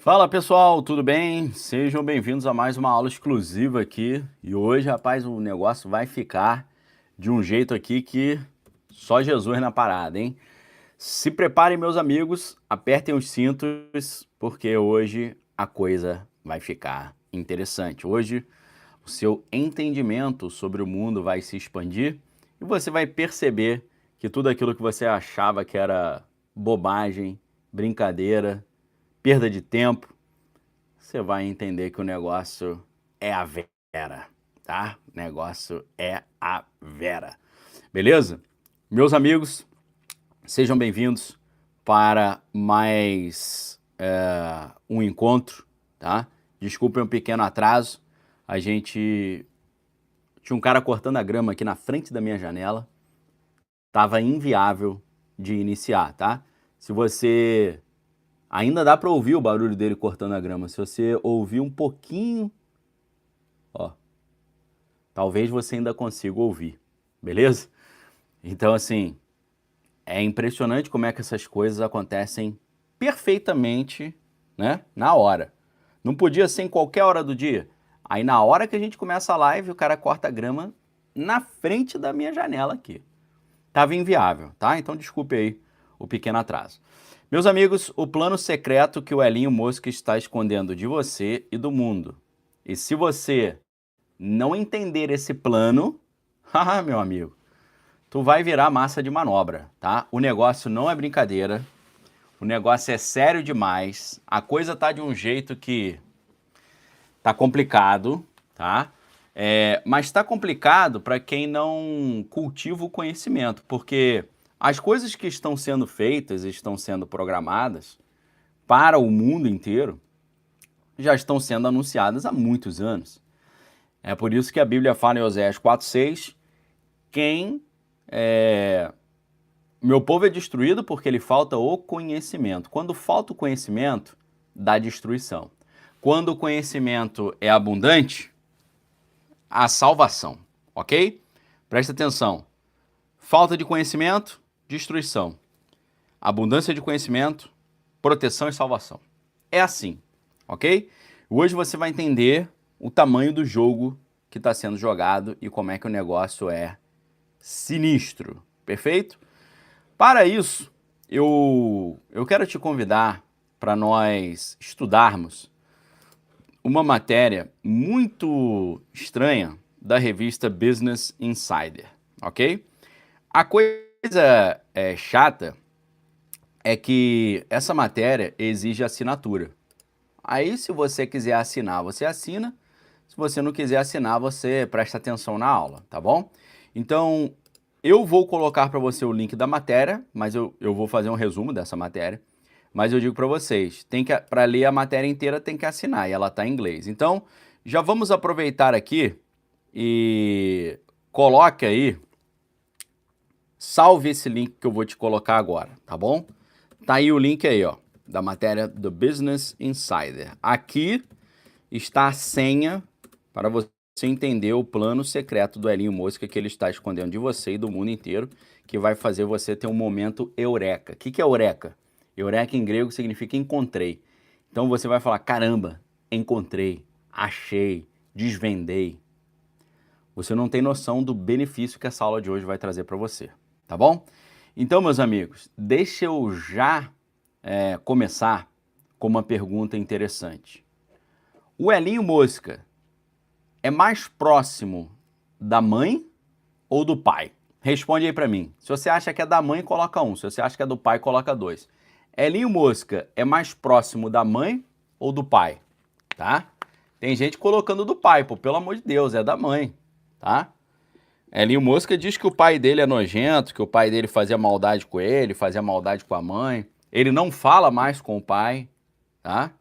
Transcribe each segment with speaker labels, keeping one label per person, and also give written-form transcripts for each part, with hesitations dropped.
Speaker 1: Fala pessoal, tudo bem? Sejam bem-vindos a mais uma aula exclusiva aqui. E hoje, rapaz, o negócio vai ficar de um jeito aqui que só Jesus na parada, hein? Se preparem, meus amigos, apertem os cintos, porque hoje a coisa vai ficar interessante. Hoje o seu entendimento sobre o mundo vai se expandir e você vai perceber que tudo aquilo que você achava que era bobagem, brincadeira, perda de tempo, você vai entender que o negócio é a Vera, tá? O negócio é a Vera. Beleza? Meus amigos, sejam bem-vindos para mais um encontro, tá? Desculpem um pequeno atraso. A gente tinha um cara cortando a grama aqui na frente da minha janela. Tava inviável de iniciar, tá? Se você ainda dá para ouvir o barulho dele cortando a grama. Se você ouvir um pouquinho, ó, talvez você ainda consiga ouvir, beleza? Então, assim, é impressionante como é que essas coisas acontecem perfeitamente, né, na hora. Não podia ser em qualquer hora do dia. Aí, na hora que a gente começa a live, o cara corta a grama na frente da minha janela aqui. Tava inviável, tá? Então, desculpe aí o pequeno atraso. Meus amigos, o plano secreto que o Elinho Mosca está escondendo de você e do mundo. E se você não entender esse plano, haha, meu amigo, tu vai virar massa de manobra, tá? O negócio não é brincadeira, o negócio é sério demais, a coisa tá de um jeito que tá complicado, tá? Mas tá complicado para quem não cultiva o conhecimento, porque as coisas que estão sendo feitas, estão sendo programadas para o mundo inteiro, já estão sendo anunciadas há muitos anos. É por isso que a Bíblia fala em Oséias 4,6, meu povo é destruído porque lhe falta o conhecimento. Quando falta o conhecimento, dá destruição. Quando o conhecimento é abundante, a salvação, ok? Presta atenção. Falta de conhecimento, destruição. Abundância de conhecimento, proteção e salvação. É assim, ok? Hoje você vai entender o tamanho do jogo que está sendo jogado e como é que o negócio é sinistro, perfeito? Para isso, eu quero te convidar para nós estudarmos uma matéria muito estranha da revista Business Insider, ok? A coisa chata é que essa matéria exige assinatura. Aí, se você quiser assinar, você assina. Se você não quiser assinar, você presta atenção na aula, tá bom? Então, eu vou colocar para você o link da matéria, mas eu vou fazer um resumo dessa matéria. Mas eu digo para vocês, para ler a matéria inteira tem que assinar, e ela está em inglês. Então, já vamos aproveitar aqui e coloque aí, salve esse link que eu vou te colocar agora, tá bom? Tá aí o link aí, ó, da matéria do Business Insider. Aqui está a senha para você entender o plano secreto do Elinho Mosca que ele está escondendo de você e do mundo inteiro, que vai fazer você ter um momento eureka. O que é eureka? Eureka em grego significa encontrei. Então você vai falar, caramba, encontrei, achei, desvendei. Você não tem noção do benefício que essa aula de hoje vai trazer para você, tá bom? Então, meus amigos, deixa eu já começar com uma pergunta interessante. O Elinho Mosca é mais próximo da mãe ou do pai? Responde aí para mim. Se você acha que é da mãe, coloca 1. Se você acha que é do pai, coloca 2. Elinho Mosca é mais próximo da mãe ou do pai? Tá? Tem gente colocando do pai, pô, pelo amor de Deus, é da mãe, tá? Elinho Mosca diz que o pai dele é nojento, que o pai dele fazia maldade com ele, fazia maldade com a mãe. Ele não fala mais com o pai, tá?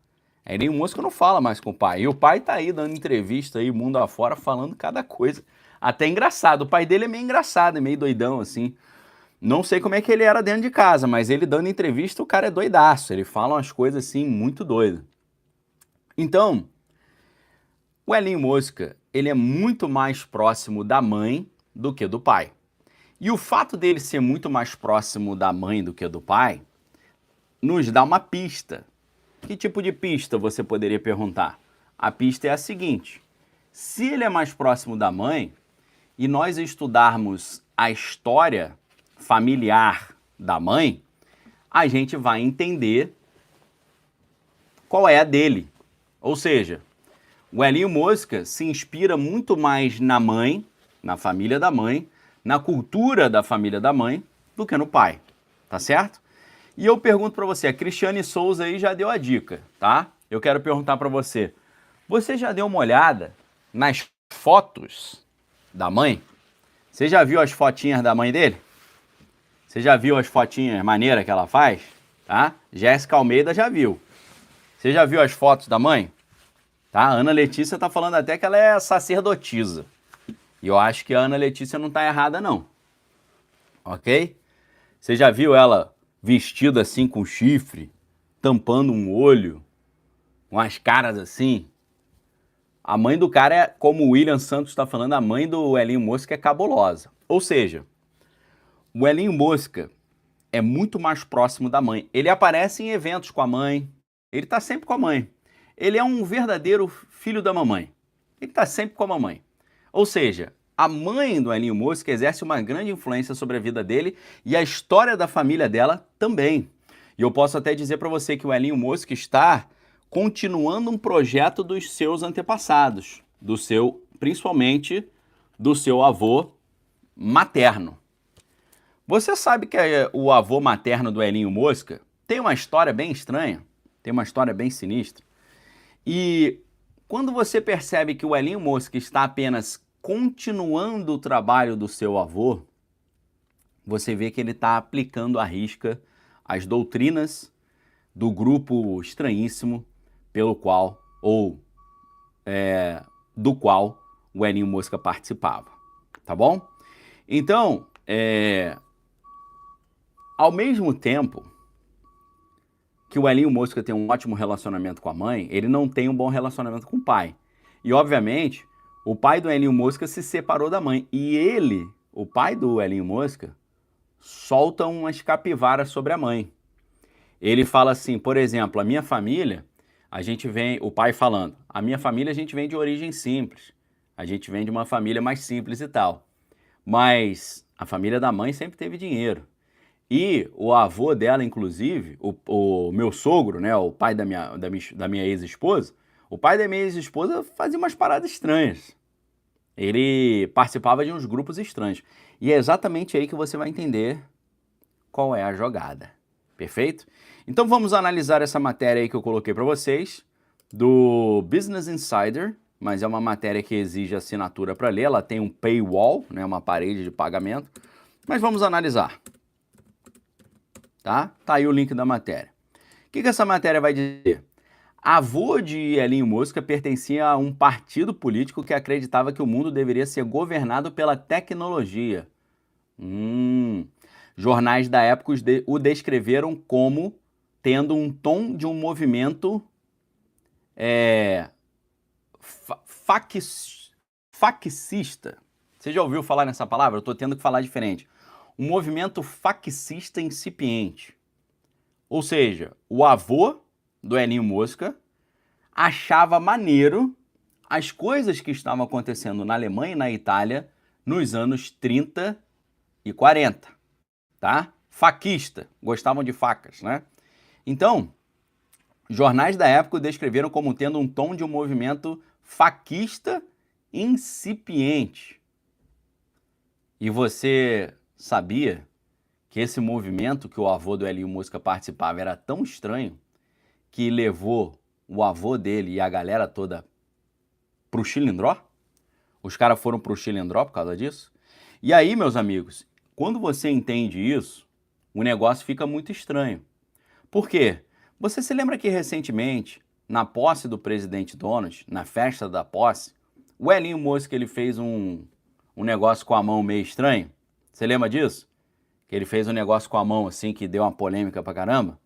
Speaker 1: Elinho Mosca não fala mais com o pai. E o pai tá aí dando entrevista aí, mundo afora, falando cada coisa. Até engraçado. O pai dele é meio engraçado, é meio doidão, assim. Não sei como é que ele era dentro de casa, mas ele dando entrevista, o cara é doidaço. Ele fala umas coisas, assim, muito doidas. Então, o Elinho Mosca, ele é muito mais próximo da mãe do que do pai. E o fato dele ser muito mais próximo da mãe do que do pai nos dá uma pista Que tipo de pista você poderia perguntar? A pista é a seguinte: se ele é mais próximo da mãe e nós estudarmos a história familiar da mãe, a gente vai entender qual é a dele. Ou seja, o Elinho Mosca se inspira muito mais na mãe, na família da mãe, na cultura da família da mãe, do que no pai, tá certo? E eu pergunto para você, a Cristiane Souza aí já deu a dica, tá? Eu quero perguntar para você, você já deu uma olhada nas fotos da mãe? Você já viu as fotinhas da mãe dele? Você já viu as fotinhas maneiras que ela faz? Tá? Jéssica Almeida já viu. Você já viu as fotos da mãe? Tá? A Ana Letícia tá falando até que ela é sacerdotisa. E eu acho que a Ana Letícia não tá errada, não. Ok? Você já viu ela vestida assim com chifre, tampando um olho, com as caras assim? A mãe do cara é, como o William Santos está falando, a mãe do Elinho Mosca é cabulosa. Ou seja, o Elinho Mosca é muito mais próximo da mãe. Ele aparece em eventos com a mãe, ele está sempre com a mãe. Ele é um verdadeiro filho da mamãe. Ele está sempre com a mamãe. Ou seja, a mãe do Elinho Mosca exerce uma grande influência sobre a vida dele e a história da família dela também. E eu posso até dizer para você que o Elinho Mosca está continuando um projeto dos seus antepassados, principalmente do seu avô materno. Você sabe que o avô materno do Elinho Mosca tem uma história bem estranha, tem uma história bem sinistra. E quando você percebe que o Elinho Mosca está apenas continuando o trabalho do seu avô, você vê que ele está aplicando à risca as doutrinas do grupo estranhíssimo pelo qual, do qual o Elinho Mosca participava, tá bom? Então, ao mesmo tempo que o Elinho Mosca tem um ótimo relacionamento com a mãe, ele não tem um bom relacionamento com o pai. E, obviamente, o pai do Elinho Mosca se separou da mãe. E ele, o pai do Elinho Mosca, solta umas capivaras sobre a mãe. Ele fala assim, por exemplo, a minha família, o pai falando, a minha família a gente vem de origem simples, a gente vem de uma família mais simples e tal, mas a família da mãe sempre teve dinheiro. E o avô dela, inclusive, o meu sogro, né, o pai da minha ex-esposa, o pai da minha ex-esposa fazia umas paradas estranhas. Ele participava de uns grupos estranhos. E é exatamente aí que você vai entender qual é a jogada. Perfeito? Então vamos analisar essa matéria aí que eu coloquei para vocês, do Business Insider, mas é uma matéria que exige assinatura para ler, ela tem um paywall, né, uma parede de pagamento, mas vamos analisar. Tá? Tá aí o link da matéria. O que essa matéria vai dizer? Avô de Elinho Mosca pertencia a um partido político que acreditava que o mundo deveria ser governado pela tecnologia. Jornais da época o descreveram como tendo um tom de um movimento facista. Você já ouviu falar nessa palavra? Eu estou tendo que falar diferente. Um movimento facista incipiente. Ou seja, o avô do Elinho Mosca achava maneiro as coisas que estavam acontecendo na Alemanha e na Itália nos anos 30 e 40, tá? Faquista, gostavam de facas, né? Então, jornais da época o descreveram como tendo um tom de um movimento faquista incipiente. E você sabia que esse movimento que o avô do Elinho Mosca participava era tão estranho que levou o avô dele e a galera toda pro Chilindró? Os caras foram pro Chilindró por causa disso? E aí, meus amigos, quando você entende isso, o negócio fica muito estranho. Por quê? Você se lembra que recentemente, na posse do presidente Donald, na festa da posse, o Elinho Mosca ele fez um negócio com a mão meio estranho? Você lembra disso? Que ele fez um negócio com a mão assim que deu uma polêmica pra caramba?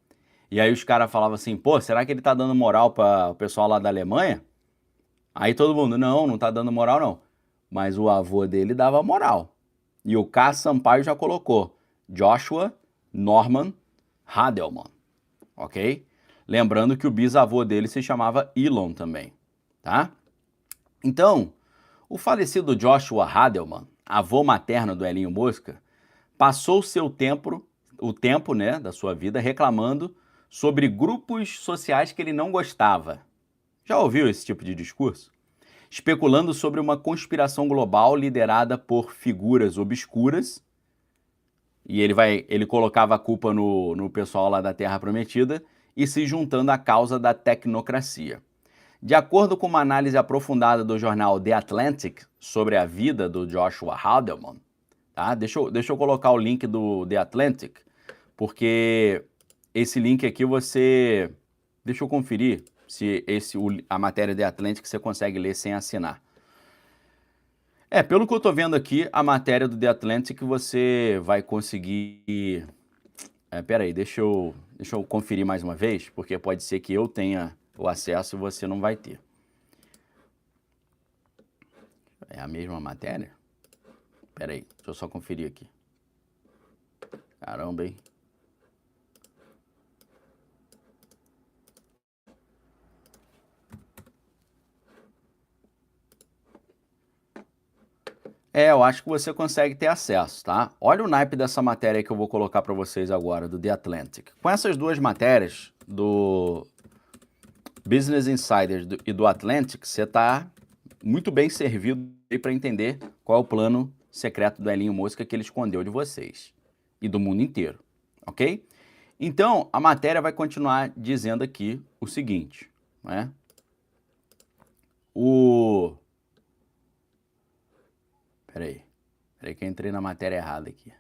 Speaker 1: E aí os caras falavam assim, pô, será que ele tá dando moral para o pessoal lá da Alemanha? Aí todo mundo, não tá dando moral não. Mas o avô dele dava moral. E o K. Sampaio já colocou Joshua Norman Hadelman, ok? Lembrando que o bisavô dele se chamava Elon também, tá? Então, o falecido Joshua Hadelman, avô materno do Elinho Mosca, passou o tempo, né, da sua vida reclamando sobre grupos sociais que ele não gostava. Já ouviu esse tipo de discurso? Especulando sobre uma conspiração global liderada por figuras obscuras, e ele colocava a culpa no pessoal lá da Terra Prometida e se juntando à causa da tecnocracia. De acordo com uma análise aprofundada do jornal The Atlantic sobre a vida do Joshua Haldeman, tá? Deixa eu colocar o link do The Atlantic, porque esse link aqui você... Deixa eu conferir se a matéria The Atlantic você consegue ler sem assinar. Pelo que eu tô vendo aqui, a matéria do The Atlantic você vai conseguir... peraí, deixa eu conferir mais uma vez, porque pode ser que eu tenha o acesso e você não vai ter. É a mesma matéria? Peraí, deixa eu só conferir aqui. Caramba, hein? Eu acho que você consegue ter acesso, tá? Olha o naipe dessa matéria que eu vou colocar para vocês agora, do The Atlantic. Com essas duas matérias, do Business Insider e do Atlantic, você está muito bem servido para entender qual é o plano secreto do Elinho Mosca que ele escondeu de vocês e do mundo inteiro, ok? Então, a matéria vai continuar dizendo aqui o seguinte, né? Peraí que eu entrei na matéria errada aqui.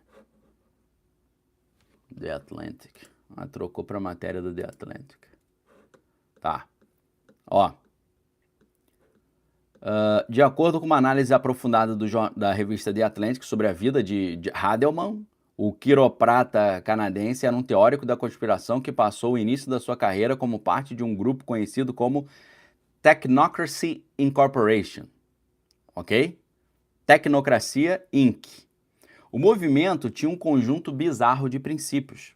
Speaker 1: The Atlantic. Trocou para a matéria do The Atlantic. Tá. Ó. De acordo com uma análise aprofundada da revista The Atlantic sobre a vida de Hadelman, o quiroprata canadense era um teórico da conspiração que passou o início da sua carreira como parte de um grupo conhecido como Technocracy Incorporation, ok? Tecnocracia Inc. O movimento tinha um conjunto bizarro de princípios.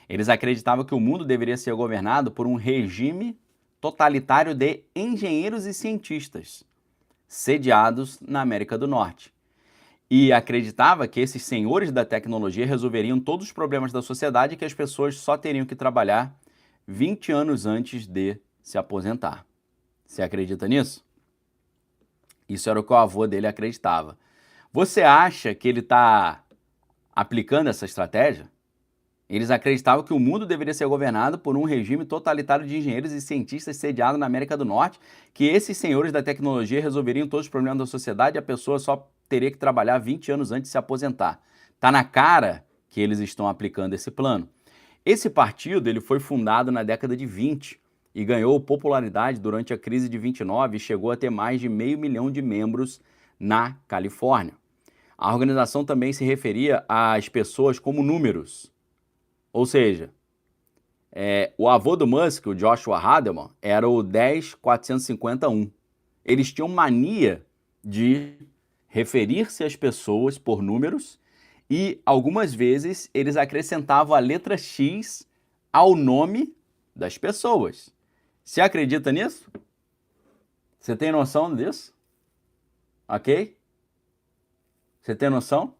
Speaker 1: Eles acreditavam que o mundo deveria ser governado por um regime totalitário de engenheiros e cientistas, sediados na América do Norte. E acreditava que esses senhores da tecnologia resolveriam todos os problemas da sociedade e que as pessoas só teriam que trabalhar 20 anos antes de se aposentar. Você acredita nisso? Isso era o que o avô dele acreditava. Você acha que ele está aplicando essa estratégia? Eles acreditavam que o mundo deveria ser governado por um regime totalitário de engenheiros e cientistas sediado na América do Norte, que esses senhores da tecnologia resolveriam todos os problemas da sociedade e a pessoa só teria que trabalhar 20 anos antes de se aposentar. Tá na cara que eles estão aplicando esse plano. Esse partido ele foi fundado na década de 20 e ganhou popularidade durante a crise de 29 e chegou a ter mais de 500 mil de membros na Califórnia. A organização também se referia às pessoas como números. Ou seja, o avô do Musk, o Joshua Hadelman, era o 10451. Eles tinham mania de referir-se às pessoas por números e, algumas vezes, eles acrescentavam a letra X ao nome das pessoas. Você acredita nisso? Você tem noção disso? Ok? Você tem noção?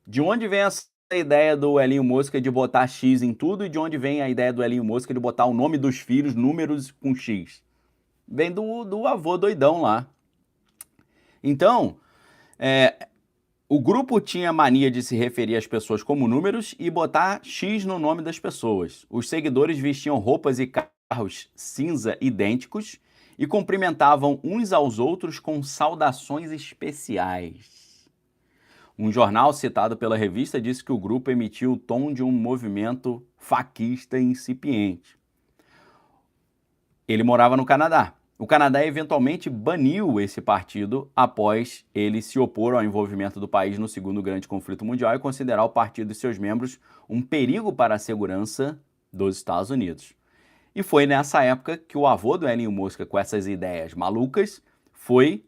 Speaker 1: De onde vem essa ideia do Elinho Mosca de botar X em tudo e de onde vem a ideia do Elinho Mosca de botar o nome dos filhos, números com X? Vem do avô doidão lá. Então, o grupo tinha mania de se referir às pessoas como números e botar X no nome das pessoas. Os seguidores vestiam roupas e carros cinza idênticos e cumprimentavam uns aos outros com saudações especiais. Um jornal citado pela revista disse que o grupo emitiu o tom de um movimento faquista incipiente. Ele morava no Canadá. O Canadá eventualmente baniu esse partido após ele se opor ao envolvimento do país no segundo grande conflito mundial e considerar o partido e seus membros um perigo para a segurança dos Estados Unidos. E foi nessa época que o avô do Elinho Mosca, com essas ideias malucas, foi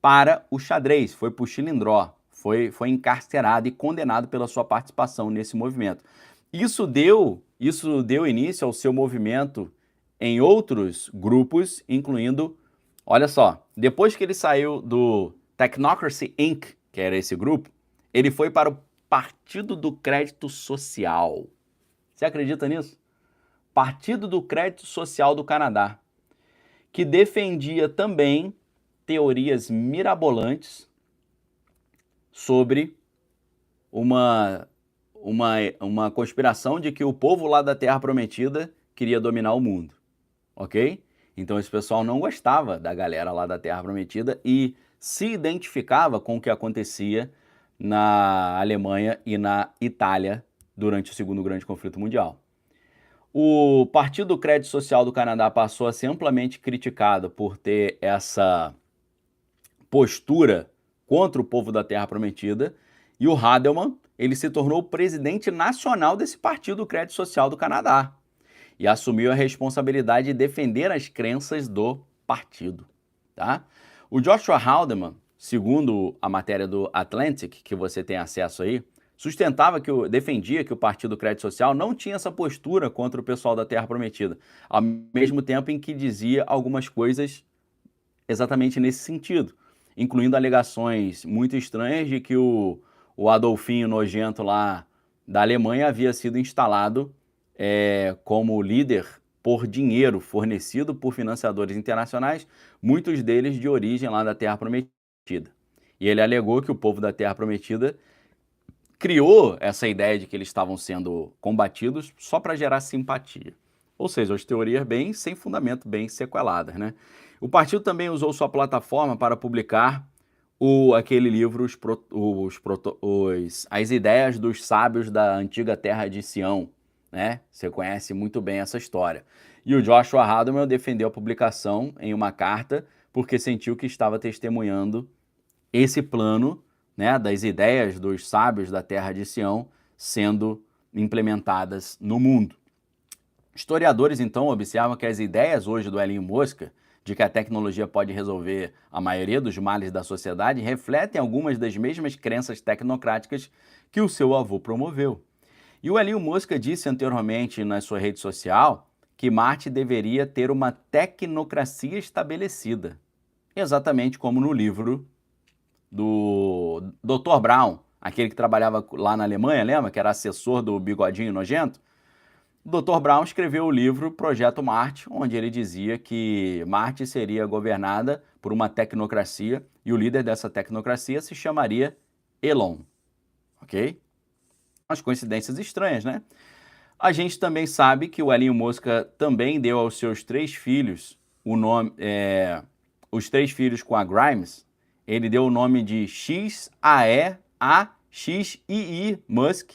Speaker 1: para o xadrez, foi para o Chilindró, foi encarcerado e condenado pela sua participação nesse movimento. Isso deu Isso deu início ao seu movimento em outros grupos, incluindo, olha só, depois que ele saiu do Technocracy Inc., que era esse grupo, ele foi para o Partido do Crédito Social. Você acredita nisso? Partido do Crédito Social do Canadá, que defendia também teorias mirabolantes sobre uma conspiração de que o povo lá da Terra Prometida queria dominar o mundo, ok? Então esse pessoal não gostava da galera lá da Terra Prometida e se identificava com o que acontecia na Alemanha e na Itália durante o Segundo Grande Conflito Mundial. O Partido do Crédito Social do Canadá passou a ser amplamente criticado por ter essa postura contra o povo da Terra Prometida, e o Hadelman, ele se tornou o presidente nacional desse Partido do Crédito Social do Canadá e assumiu a responsabilidade de defender as crenças do partido, tá? O Joshua Haldeman, segundo a matéria do Atlantic, que você tem acesso aí, defendia que o Partido do Crédito Social não tinha essa postura contra o pessoal da Terra Prometida, ao mesmo tempo em que dizia algumas coisas exatamente nesse sentido, incluindo alegações muito estranhas de que o Adolfinho nojento lá da Alemanha havia sido instalado como líder por dinheiro fornecido por financiadores internacionais, muitos deles de origem lá da Terra Prometida. E ele alegou que o povo da Terra Prometida criou essa ideia de que eles estavam sendo combatidos só para gerar simpatia. Ou seja, as teorias bem sem fundamento, bem sequeladas, né? O partido também usou sua plataforma para publicar aquele livro, As Ideias dos Sábios da Antiga Terra de Sião, né? Você conhece muito bem essa história. E o Joshua Haldeman defendeu a publicação em uma carta porque sentiu que estava testemunhando esse plano, né, das ideias dos sábios da Terra de Sião sendo implementadas no mundo. Historiadores, então, observam que as ideias hoje do Elon Musk de que a tecnologia pode resolver a maioria dos males da sociedade refletem algumas das mesmas crenças tecnocráticas que o seu avô promoveu. E o Elon Musk disse anteriormente na sua rede social que Marte deveria ter uma tecnocracia estabelecida, exatamente como no livro do Dr. Brown, aquele que trabalhava lá na Alemanha, lembra? Que era assessor do bigodinho nojento. O Dr. Brown escreveu o livro Projeto Marte, onde ele dizia que Marte seria governada por uma tecnocracia e o líder dessa tecnocracia se chamaria Elon, ok? Umas coincidências estranhas, né? A gente também sabe que o Elon Musk também deu aos seus 3 filhos o nome, os 3 filhos com a Grimes, ele deu o nome de X-A-E-A-X-I-I Musk,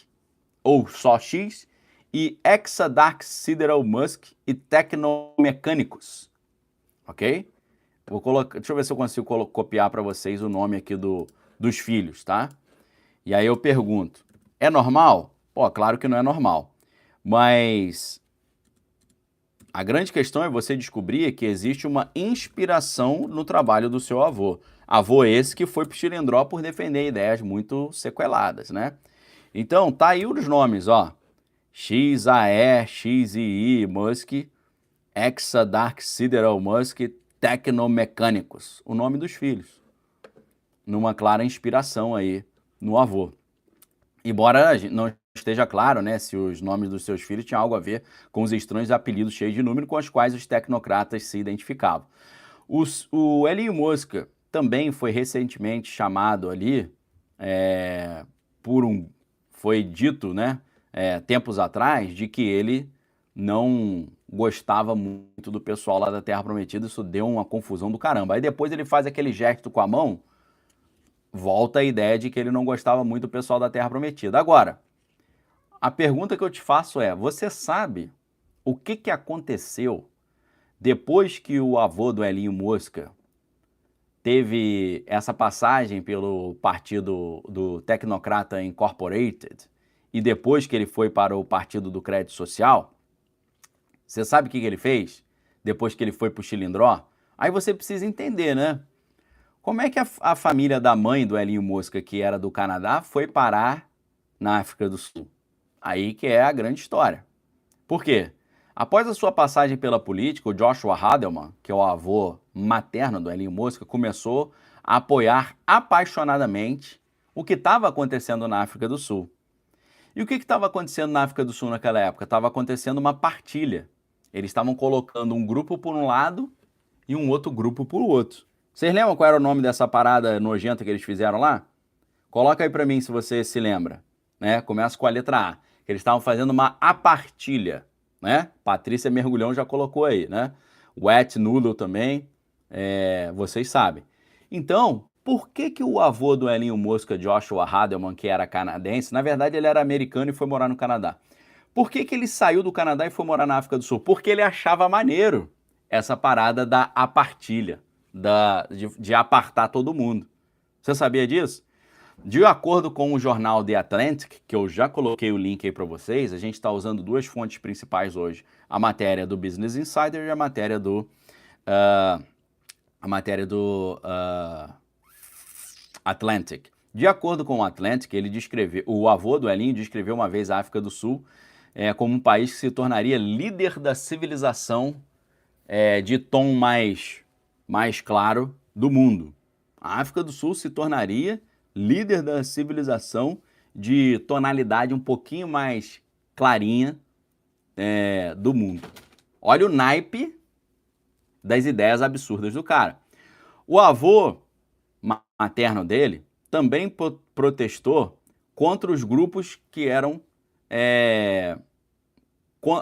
Speaker 1: ou só X, e Exadark Sideral Musk e Tecnomecânicos, ok? Deixa eu ver se eu consigo copiar para vocês o nome aqui dos filhos, tá? E aí eu pergunto, é normal? Pô, claro que não é normal, mas a grande questão é você descobrir que existe uma inspiração no trabalho do seu avô. Avô esse que foi pro Chilindró por defender ideias muito sequeladas, né? Então, tá aí os nomes, ó. X-A-E-X-I-I Musk, Exadark Sideral Musk, Tecnomecânicos. O nome dos filhos. Numa clara inspiração aí no avô. Embora não esteja claro, né, se os nomes dos seus filhos tinham algo a ver com os estranhos apelidos cheios de número com os quais os tecnocratas se identificavam. O Elon Musk também foi recentemente chamado ali foi dito, né, tempos atrás, de que ele não gostava muito do pessoal lá da Terra Prometida, isso deu uma confusão do caramba. Aí depois ele faz aquele gesto com a mão, volta a ideia de que ele não gostava muito do pessoal da Terra Prometida. Agora, a pergunta que eu te faço é, você sabe o que aconteceu depois que o avô do Elon Musk teve essa passagem pelo partido do Tecnocrata Incorporated e depois que ele foi para o Partido do Crédito Social? Você sabe o que ele fez depois que ele foi para o Chilindró? Aí você precisa entender, né? Como é que a família da mãe do Elon Musk, que era do Canadá, foi parar na África do Sul? Aí que é a grande história. Por quê? Após a sua passagem pela política, o Joshua Hadelman, que é o avô materno do Elon Musk, começou a apoiar apaixonadamente o que estava acontecendo na África do Sul. E o que estava acontecendo na África do Sul naquela época? Estava acontecendo uma partilha. Eles estavam colocando um grupo por um lado e um outro grupo por outro. Vocês lembram qual era o nome dessa parada nojenta que eles fizeram lá? Coloca aí para mim se você se lembra. Né? Começa com a letra A. Eles estavam fazendo uma apartilha. Né? Patrícia Mergulhão já colocou aí. Né? Wet Noodle também. Vocês sabem. Então, por que o avô do Elon Musk, Joshua Hadelman, que era canadense, na verdade ele era americano e foi morar no Canadá. Por que ele saiu do Canadá e foi morar na África do Sul? Porque ele achava maneiro essa parada da apartilha, de apartar todo mundo. Você sabia disso? De acordo com o jornal The Atlantic, que eu já coloquei o link aí para vocês, a gente está usando duas fontes principais hoje, a matéria do Business Insider e a matéria do Atlantic. De acordo com o Atlantic, o avô do Elon descreveu uma vez a África do Sul como um país que se tornaria líder da civilização de tom mais claro do mundo. A África do Sul se tornaria líder da civilização de tonalidade um pouquinho mais clarinha do mundo. Olha o naipe das ideias absurdas do cara. O avô materno dele também protestou contra os grupos que eram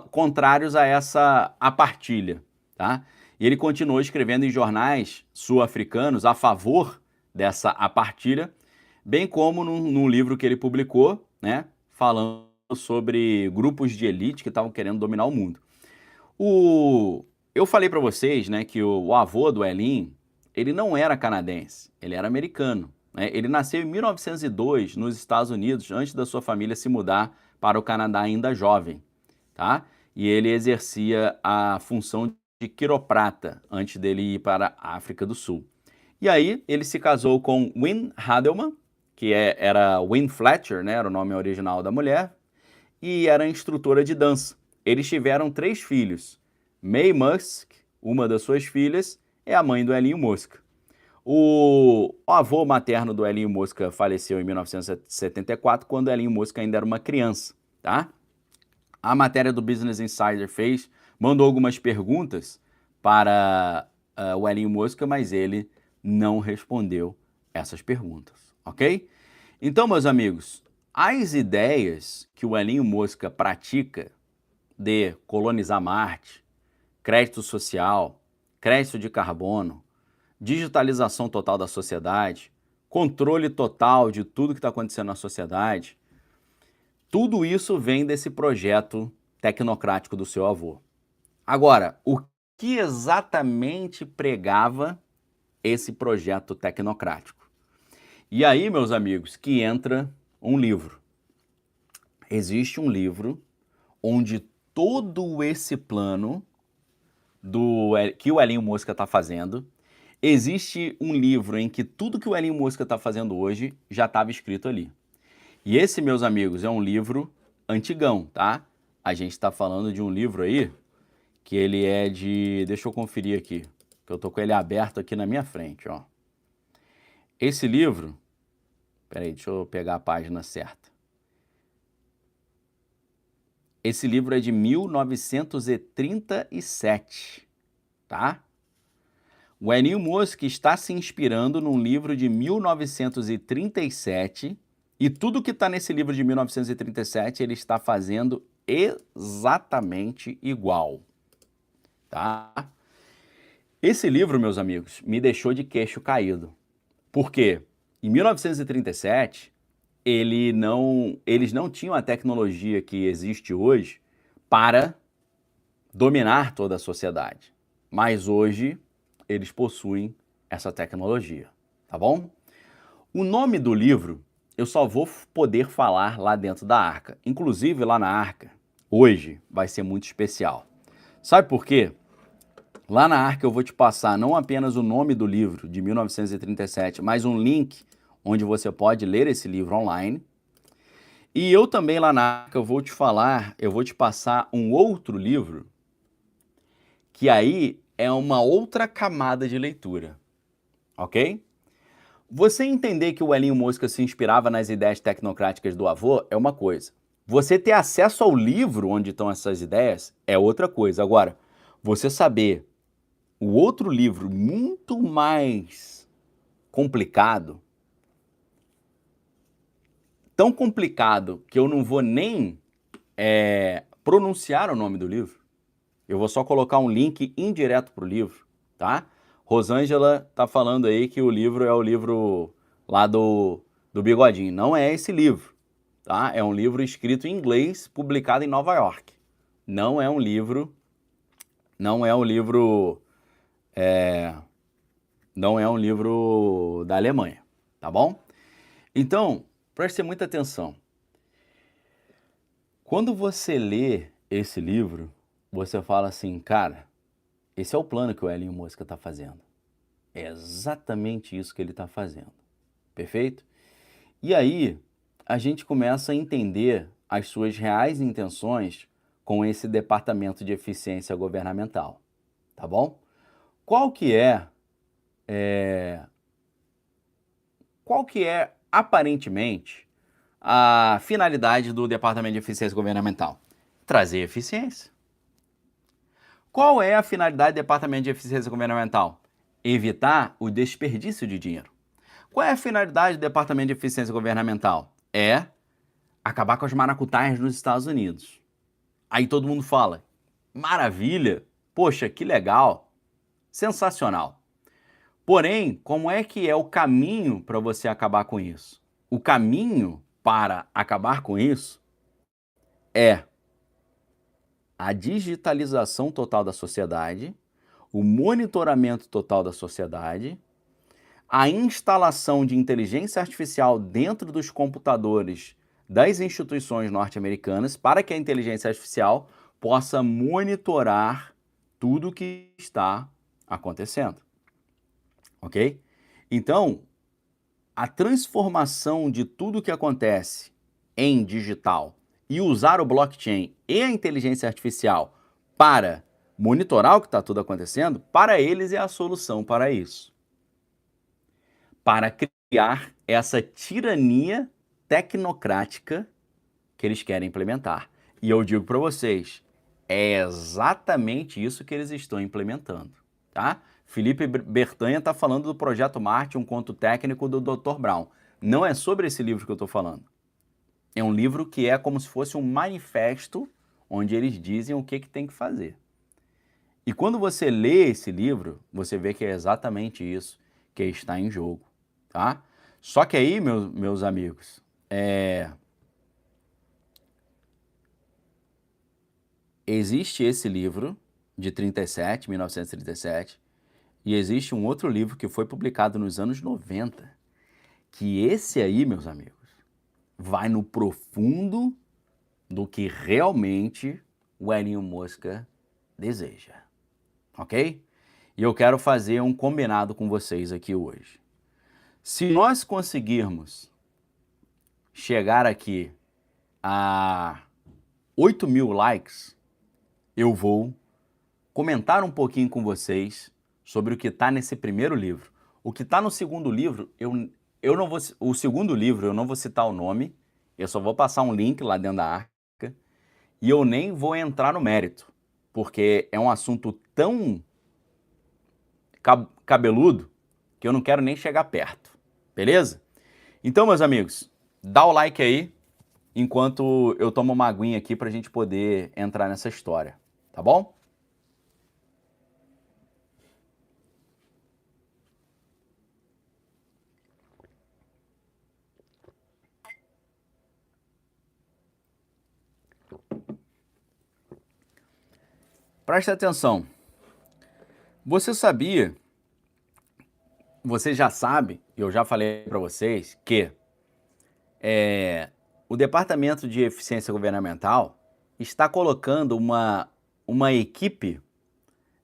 Speaker 1: contrários a essa apartilha, tá? E ele continuou escrevendo em jornais sul-africanos a favor dessa apartilha, bem como num livro que ele publicou, né, falando sobre grupos de elite que estavam querendo dominar o mundo. Eu falei para vocês, né, que o avô do Elon, ele não era canadense, ele era americano. Né? Ele nasceu em 1902 nos Estados Unidos, antes da sua família se mudar para o Canadá ainda jovem. Tá? E ele exercia a função de quiroprata antes dele ir para a África do Sul. E aí ele se casou com Wynne Hadelman, que era Wynne Fletcher, né, era o nome original da mulher, e era instrutora de dança. Eles tiveram 3 filhos. Mae Musk, uma das suas filhas, é a mãe do Elon Musk. O avô materno do Elon Musk faleceu em 1974, quando o Elon Musk ainda era uma criança, tá? A matéria do Business Insider mandou algumas perguntas para o Elon Musk, mas ele não respondeu essas perguntas, ok? Então, meus amigos, as ideias que o Elon Musk pratica de colonizar Marte, crédito social, crédito de carbono, digitalização total da sociedade, controle total de tudo que está acontecendo na sociedade, tudo isso vem desse projeto tecnocrático do seu avô. Agora, o que exatamente pregava esse projeto tecnocrático? E aí, meus amigos, que entra um livro. Existe um livro onde todo esse plano que o Elon Musk está fazendo, existe um livro em que tudo que o Elon Musk está fazendo hoje já estava escrito ali. E esse, meus amigos, é um livro antigão, tá? A gente está falando de um livro aí que ele é de... Deixa eu conferir aqui, que eu tô com ele aberto aqui na minha frente, ó. Esse livro... Peraí, deixa eu pegar a página certa. Esse livro é de 1937, tá? O Elon Musk está se inspirando num livro de 1937 e tudo que está nesse livro de 1937 ele está fazendo exatamente igual, tá? Esse livro, meus amigos, me deixou de queixo caído. Por quê? Em 1937, eles não tinham a tecnologia que existe hoje para dominar toda a sociedade. Mas hoje eles possuem essa tecnologia, tá bom? O nome do livro eu só vou poder falar lá dentro da Arca. Inclusive lá na Arca, hoje vai ser muito especial. Sabe por quê? Lá na Arca eu vou te passar não apenas o nome do livro de 1937, mas um link onde você pode ler esse livro online. E eu também lá na Arca, eu vou te passar um outro livro, que aí é uma outra camada de leitura, ok? Você entender que o Elinho Mosca se inspirava nas ideias tecnocráticas do avô é uma coisa. Você ter acesso ao livro onde estão essas ideias é outra coisa. Agora, você saber o outro livro muito mais complicado, tão complicado que eu não vou nem pronunciar o nome do livro, eu vou só colocar um link indireto para o livro, tá? Rosângela tá falando aí que o livro é o livro lá do Bigodinho. Não é esse livro, tá? É um livro escrito em inglês, publicado em Nova York. Não é um livro, não é um livro, não é um livro da Alemanha, tá bom? Então, preste muita atenção. Quando você lê esse livro, você fala assim, cara, esse é o plano que o Elinho Mosca está fazendo. É exatamente isso que ele está fazendo. Perfeito? E aí, a gente começa a entender as suas reais intenções com esse departamento de eficiência governamental. Tá bom? Qual que é aparentemente a finalidade do departamento de eficiência governamental? Trazer eficiência. Qual é a finalidade do Departamento de Eficiência Governamental? Evitar o desperdício de dinheiro. Qual é a finalidade do Departamento de Eficiência Governamental? É acabar com as maracutaias nos Estados Unidos. Aí todo mundo fala, maravilha, poxa, que legal, sensacional. Porém, como é que é o caminho para você acabar com isso? O caminho para acabar com isso é a digitalização total da sociedade, o monitoramento total da sociedade, a instalação de inteligência artificial dentro dos computadores das instituições norte-americanas para que a inteligência artificial possa monitorar tudo o que está acontecendo. Ok? Então, a transformação de tudo o que acontece em digital e usar o blockchain e a inteligência artificial para monitorar o que está tudo acontecendo, para eles é a solução para isso. Para criar essa tirania tecnocrática que eles querem implementar. E eu digo para vocês, é exatamente isso que eles estão implementando, tá? Felipe Bertanha está falando do Projeto Marte, um conto técnico do Dr. Brown. Não é sobre esse livro que eu estou falando. É um livro que é como se fosse um manifesto onde eles dizem o que tem que fazer. E quando você lê esse livro, você vê que é exatamente isso que está em jogo, tá? Só que aí, meus amigos, existe esse livro de 1937, e existe um outro livro que foi publicado nos anos 90, que esse aí, meus amigos, vai no profundo do que realmente o Elinho Mosca deseja, ok? E eu quero fazer um combinado com vocês aqui hoje. Se nós conseguirmos chegar aqui a 8.000 likes, eu vou comentar um pouquinho com vocês sobre o que está nesse primeiro livro. O que está no segundo livro, eu não vou, o segundo livro eu não vou citar o nome, eu só vou passar um link lá dentro da Arca e eu nem vou entrar no mérito, porque é um assunto tão cabeludo que eu não quero nem chegar perto, beleza? Então, meus amigos, dá o like aí enquanto eu tomo uma aguinha aqui para a gente poder entrar nessa história, tá bom? Preste atenção. Você sabia, você já sabe, eu já falei para vocês, que o Departamento de Eficiência Governamental está colocando uma equipe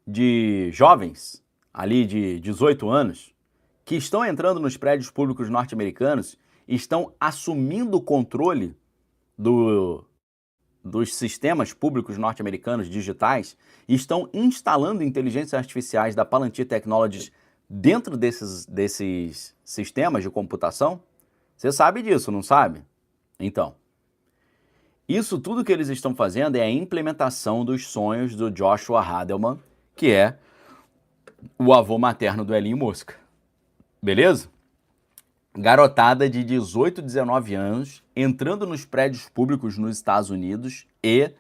Speaker 1: de jovens, ali de 18 anos, que estão entrando nos prédios públicos norte-americanos e estão assumindo o controle dos sistemas públicos norte-americanos digitais e estão instalando inteligências artificiais da Palantir Technologies dentro desses sistemas de computação? Você sabe disso, não sabe? Então, isso tudo que eles estão fazendo é a implementação dos sonhos do Joshua Hadelman, que é o avô materno do Elon Musk. Beleza? Garotada de 18, 19 anos entrando nos prédios públicos nos Estados Unidos e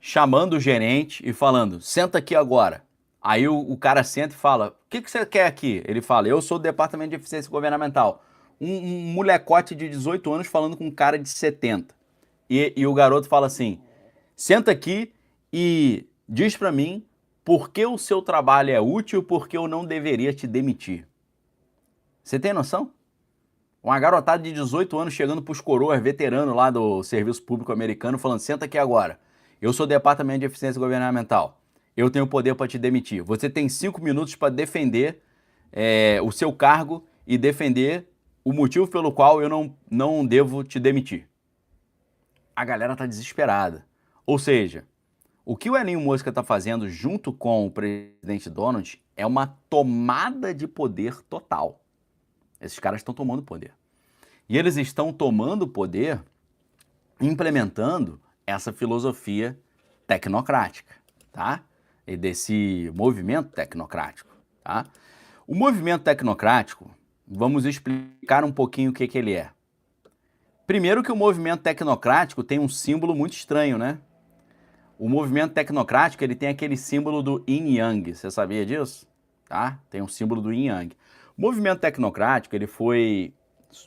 Speaker 1: chamando o gerente e falando, senta aqui agora. Aí o cara senta e fala, o que você quer aqui? Ele fala, eu sou do Departamento de Eficiência Governamental. Um molecote de 18 anos falando com um cara de 70. E o garoto fala assim, senta aqui e diz pra mim por que o seu trabalho é útil, porque eu não deveria te demitir. Você tem noção? Uma garotada de 18 anos chegando pros coroas veteranos lá do Serviço Público Americano falando, senta aqui agora. Eu sou do Departamento de Eficiência Governamental. Eu tenho poder para te demitir. Você tem 5 minutos para defender o seu cargo e defender o motivo pelo qual eu não devo te demitir. A galera tá desesperada. Ou seja, o que o Elon Musk está fazendo junto com o presidente Donald é uma tomada de poder total. Esses caras estão tomando poder. E eles estão tomando poder implementando essa filosofia tecnocrática, tá? E desse movimento tecnocrático, tá? O movimento tecnocrático, vamos explicar um pouquinho o que ele é. Primeiro que o movimento tecnocrático tem um símbolo muito estranho, né? O movimento tecnocrático, ele tem aquele símbolo do Yin Yang, você sabia disso? Tá? Tem um símbolo do Yin Yang. O movimento tecnocrático, ele foi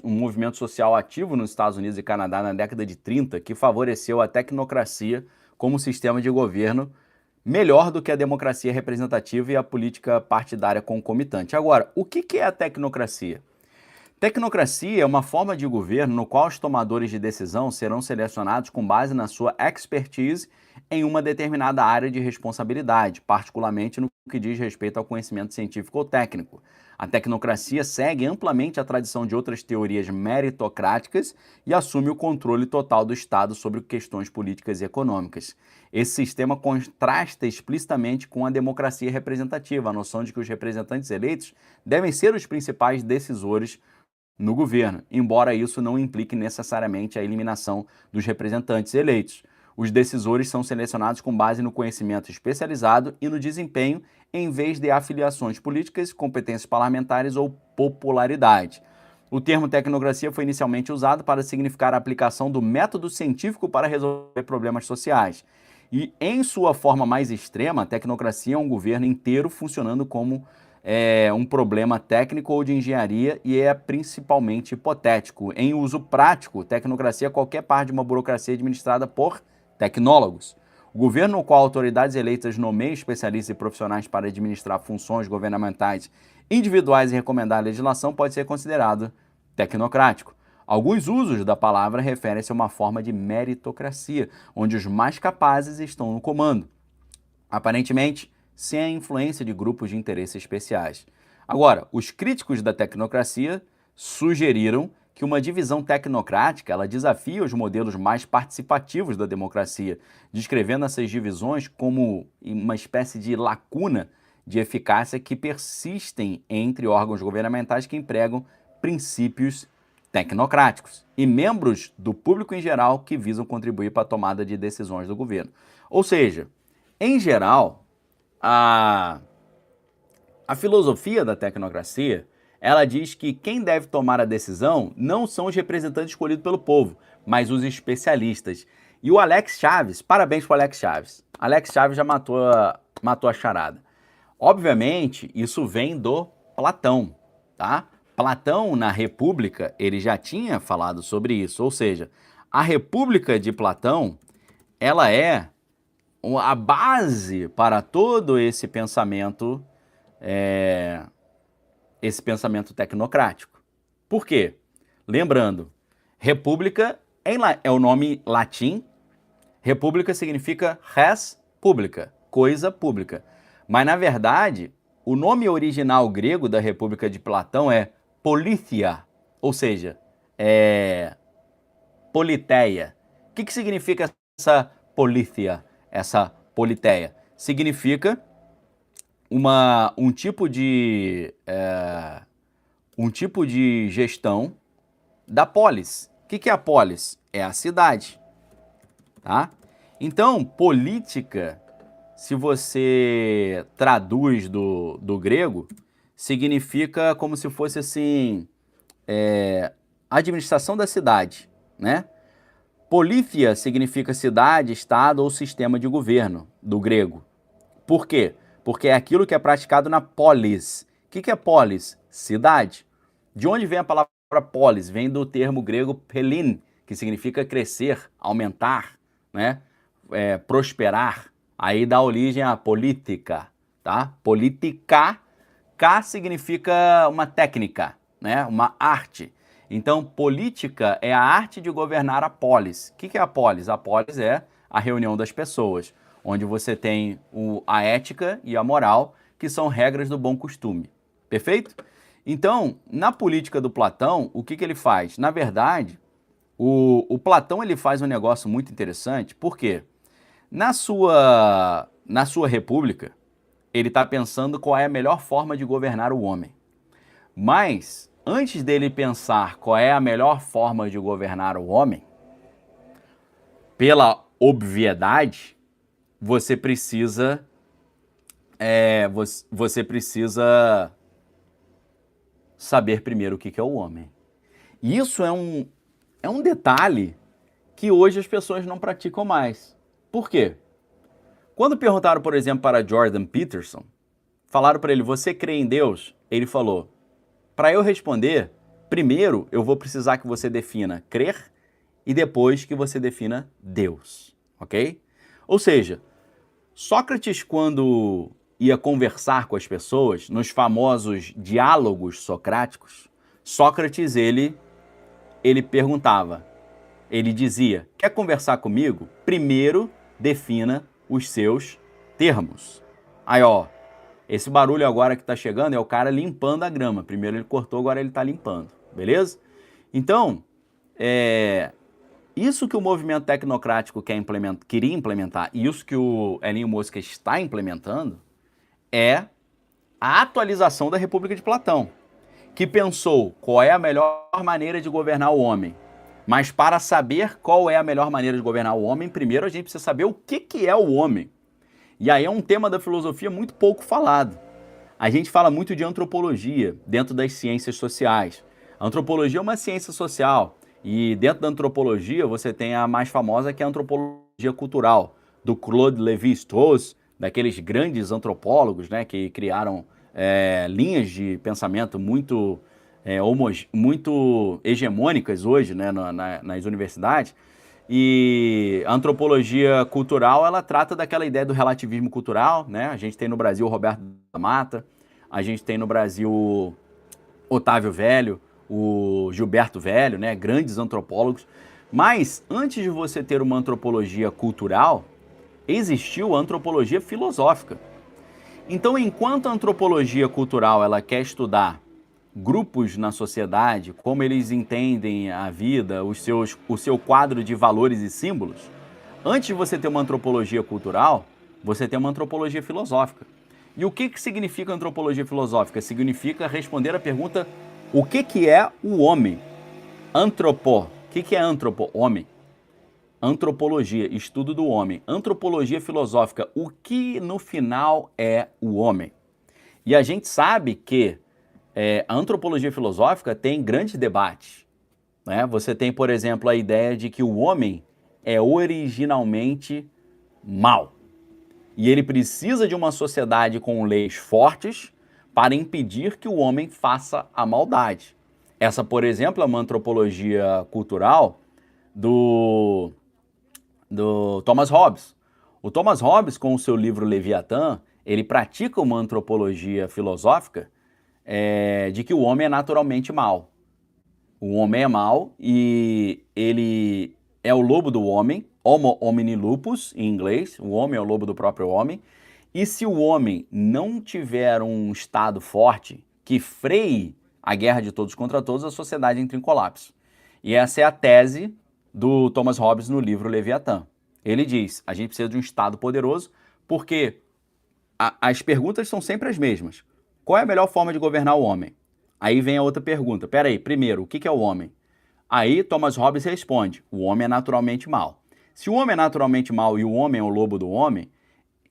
Speaker 1: um movimento social ativo nos Estados Unidos e Canadá na década de 30 que favoreceu a tecnocracia como sistema de governo melhor do que a democracia representativa e a política partidária concomitante. Agora, o que é a tecnocracia? Tecnocracia é uma forma de governo no qual os tomadores de decisão serão selecionados com base na sua expertise em uma determinada área de responsabilidade, particularmente no que diz respeito ao conhecimento científico ou técnico. A tecnocracia segue amplamente a tradição de outras teorias meritocráticas e assume o controle total do Estado sobre questões políticas e econômicas. Esse sistema contrasta explicitamente com a democracia representativa, a noção de que os representantes eleitos devem ser os principais decisores no governo, embora isso não implique necessariamente a eliminação dos representantes eleitos. Os decisores são selecionados com base no conhecimento especializado e no desempenho, em vez de afiliações políticas, competências parlamentares ou popularidade. O termo tecnocracia foi inicialmente usado para significar a aplicação do método científico para resolver problemas sociais. E, em sua forma mais extrema, a tecnocracia é um governo inteiro funcionando como um problema técnico ou de engenharia e é principalmente hipotético. Em uso prático, tecnocracia é qualquer parte de uma burocracia administrada por tecnólogos. O governo no qual autoridades eleitas nomeiam especialistas e profissionais para administrar funções governamentais individuais e recomendar a legislação pode ser considerado tecnocrático. Alguns usos da palavra referem-se a uma forma de meritocracia, onde os mais capazes estão no comando. Aparentemente, sem a influência de grupos de interesse especiais. Agora, os críticos da tecnocracia sugeriram que uma divisão tecnocrática ela desafia os modelos mais participativos da democracia, descrevendo essas divisões como uma espécie de lacuna de eficácia que persistem entre órgãos governamentais que empregam princípios tecnocráticos e membros do público em geral que visam contribuir para a tomada de decisões do governo. Ou seja, em geral, a filosofia da tecnocracia, ela diz que quem deve tomar a decisão não são os representantes escolhidos pelo povo, mas os especialistas. E o Alex Chaves, parabéns para o Alex Chaves. Alex Chaves já matou a charada. Obviamente, isso vem do Platão, tá? Platão, na República, ele já tinha falado sobre isso, ou seja, a República de Platão, ela é a base para todo esse pensamento tecnocrático. Por quê? Lembrando, república é o nome latim, república significa res publica, coisa pública. Mas, na verdade, o nome original grego da República de Platão é políthia, ou seja, politeia, que significa essa polícia, essa politeia? Significa um tipo de gestão da polis. O que é a polis? É a cidade, tá? Então, política, se você traduz do grego, significa como se fosse assim, administração da cidade, né? Polícia significa cidade, estado ou sistema de governo, do grego. Por quê? Porque é aquilo que é praticado na polis. O que é polis? Cidade. De onde vem a palavra polis? Vem do termo grego pelin, que significa crescer, aumentar, né? Prosperar. Aí dá origem à política, tá? Política, K significa uma técnica, né? Uma arte. Então, política é a arte de governar a polis. O que é a polis? A polis é a reunião das pessoas, onde você tem a ética e a moral, que são regras do bom costume. Perfeito? Então, na política do Platão, o que ele faz? Na verdade, o Platão ele faz um negócio muito interessante, por quê? Na sua república, ele está pensando qual é a melhor forma de governar o homem. Mas, antes dele pensar qual é a melhor forma de governar o homem, pela obviedade, você precisa saber primeiro o que é o homem. E isso é um detalhe que hoje as pessoas não praticam mais. Por quê? Quando perguntaram, por exemplo, para Jordan Peterson, falaram para ele, você crê em Deus? Ele falou, para eu responder, primeiro eu vou precisar que você defina crer e depois que você defina Deus, ok? Ou seja, Sócrates, quando ia conversar com as pessoas, nos famosos diálogos socráticos, Sócrates, ele perguntava, ele dizia, quer conversar comigo? Primeiro defina os seus termos. Aí, ó, esse barulho agora que tá chegando é o cara limpando a grama. Primeiro ele cortou, agora ele tá limpando, beleza? Então, isso que o movimento tecnocrático queria implementar, e isso que o Elinho Mosca está implementando, é a atualização da República de Platão, que pensou qual é a melhor maneira de governar o homem. Mas para saber qual é a melhor maneira de governar o homem, primeiro a gente precisa saber o que é o homem. E aí é um tema da filosofia muito pouco falado. A gente fala muito de antropologia dentro das ciências sociais. A antropologia é uma ciência social. E dentro da antropologia você tem a mais famosa, que é a antropologia cultural, do Claude Lévi-Strauss, daqueles grandes antropólogos, né, que criaram linhas de pensamento muito hegemônicas hoje, né, nas universidades. E a antropologia cultural, ela trata daquela ideia do relativismo cultural, né? A gente tem no Brasil o Roberto da Mata, a gente tem no Brasil Otávio Velho, o Gilberto Velho, né? Grandes antropólogos. Mas antes de você ter uma antropologia cultural, existiu a antropologia filosófica. Então, enquanto a antropologia cultural ela quer estudar grupos na sociedade, como eles entendem a vida, o seu quadro de valores e símbolos, antes de você ter uma antropologia cultural, você tem uma antropologia filosófica. E o que significa antropologia filosófica? Significa responder a pergunta, o que é o homem? Antropo. O que é antropo? Homem. Antropologia, estudo do homem. Antropologia filosófica, o que no final é o homem? E a gente sabe que a antropologia filosófica tem grandes debates, né? Você tem, por exemplo, a ideia de que o homem é originalmente mau. E ele precisa de uma sociedade com leis fortes para impedir que o homem faça a maldade. Essa, por exemplo, é uma antropologia cultural do Thomas Hobbes. O Thomas Hobbes, com o seu livro Leviatã, ele pratica uma antropologia filosófica de que o homem é naturalmente mau. O homem é mau e ele é o lobo do homem, homo homini lupus, em inglês, o homem é o lobo do próprio homem, e se o homem não tiver um Estado forte que freie a guerra de todos contra todos, a sociedade entra em colapso. E essa é a tese do Thomas Hobbes no livro Leviatã. Ele diz, a gente precisa de um Estado poderoso porque as perguntas são sempre as mesmas. Qual é a melhor forma de governar o homem? Aí vem a outra pergunta. Peraí, primeiro, o que é o homem? Aí Thomas Hobbes responde, o homem é naturalmente mau. Se o homem é naturalmente mau e o homem é o lobo do homem,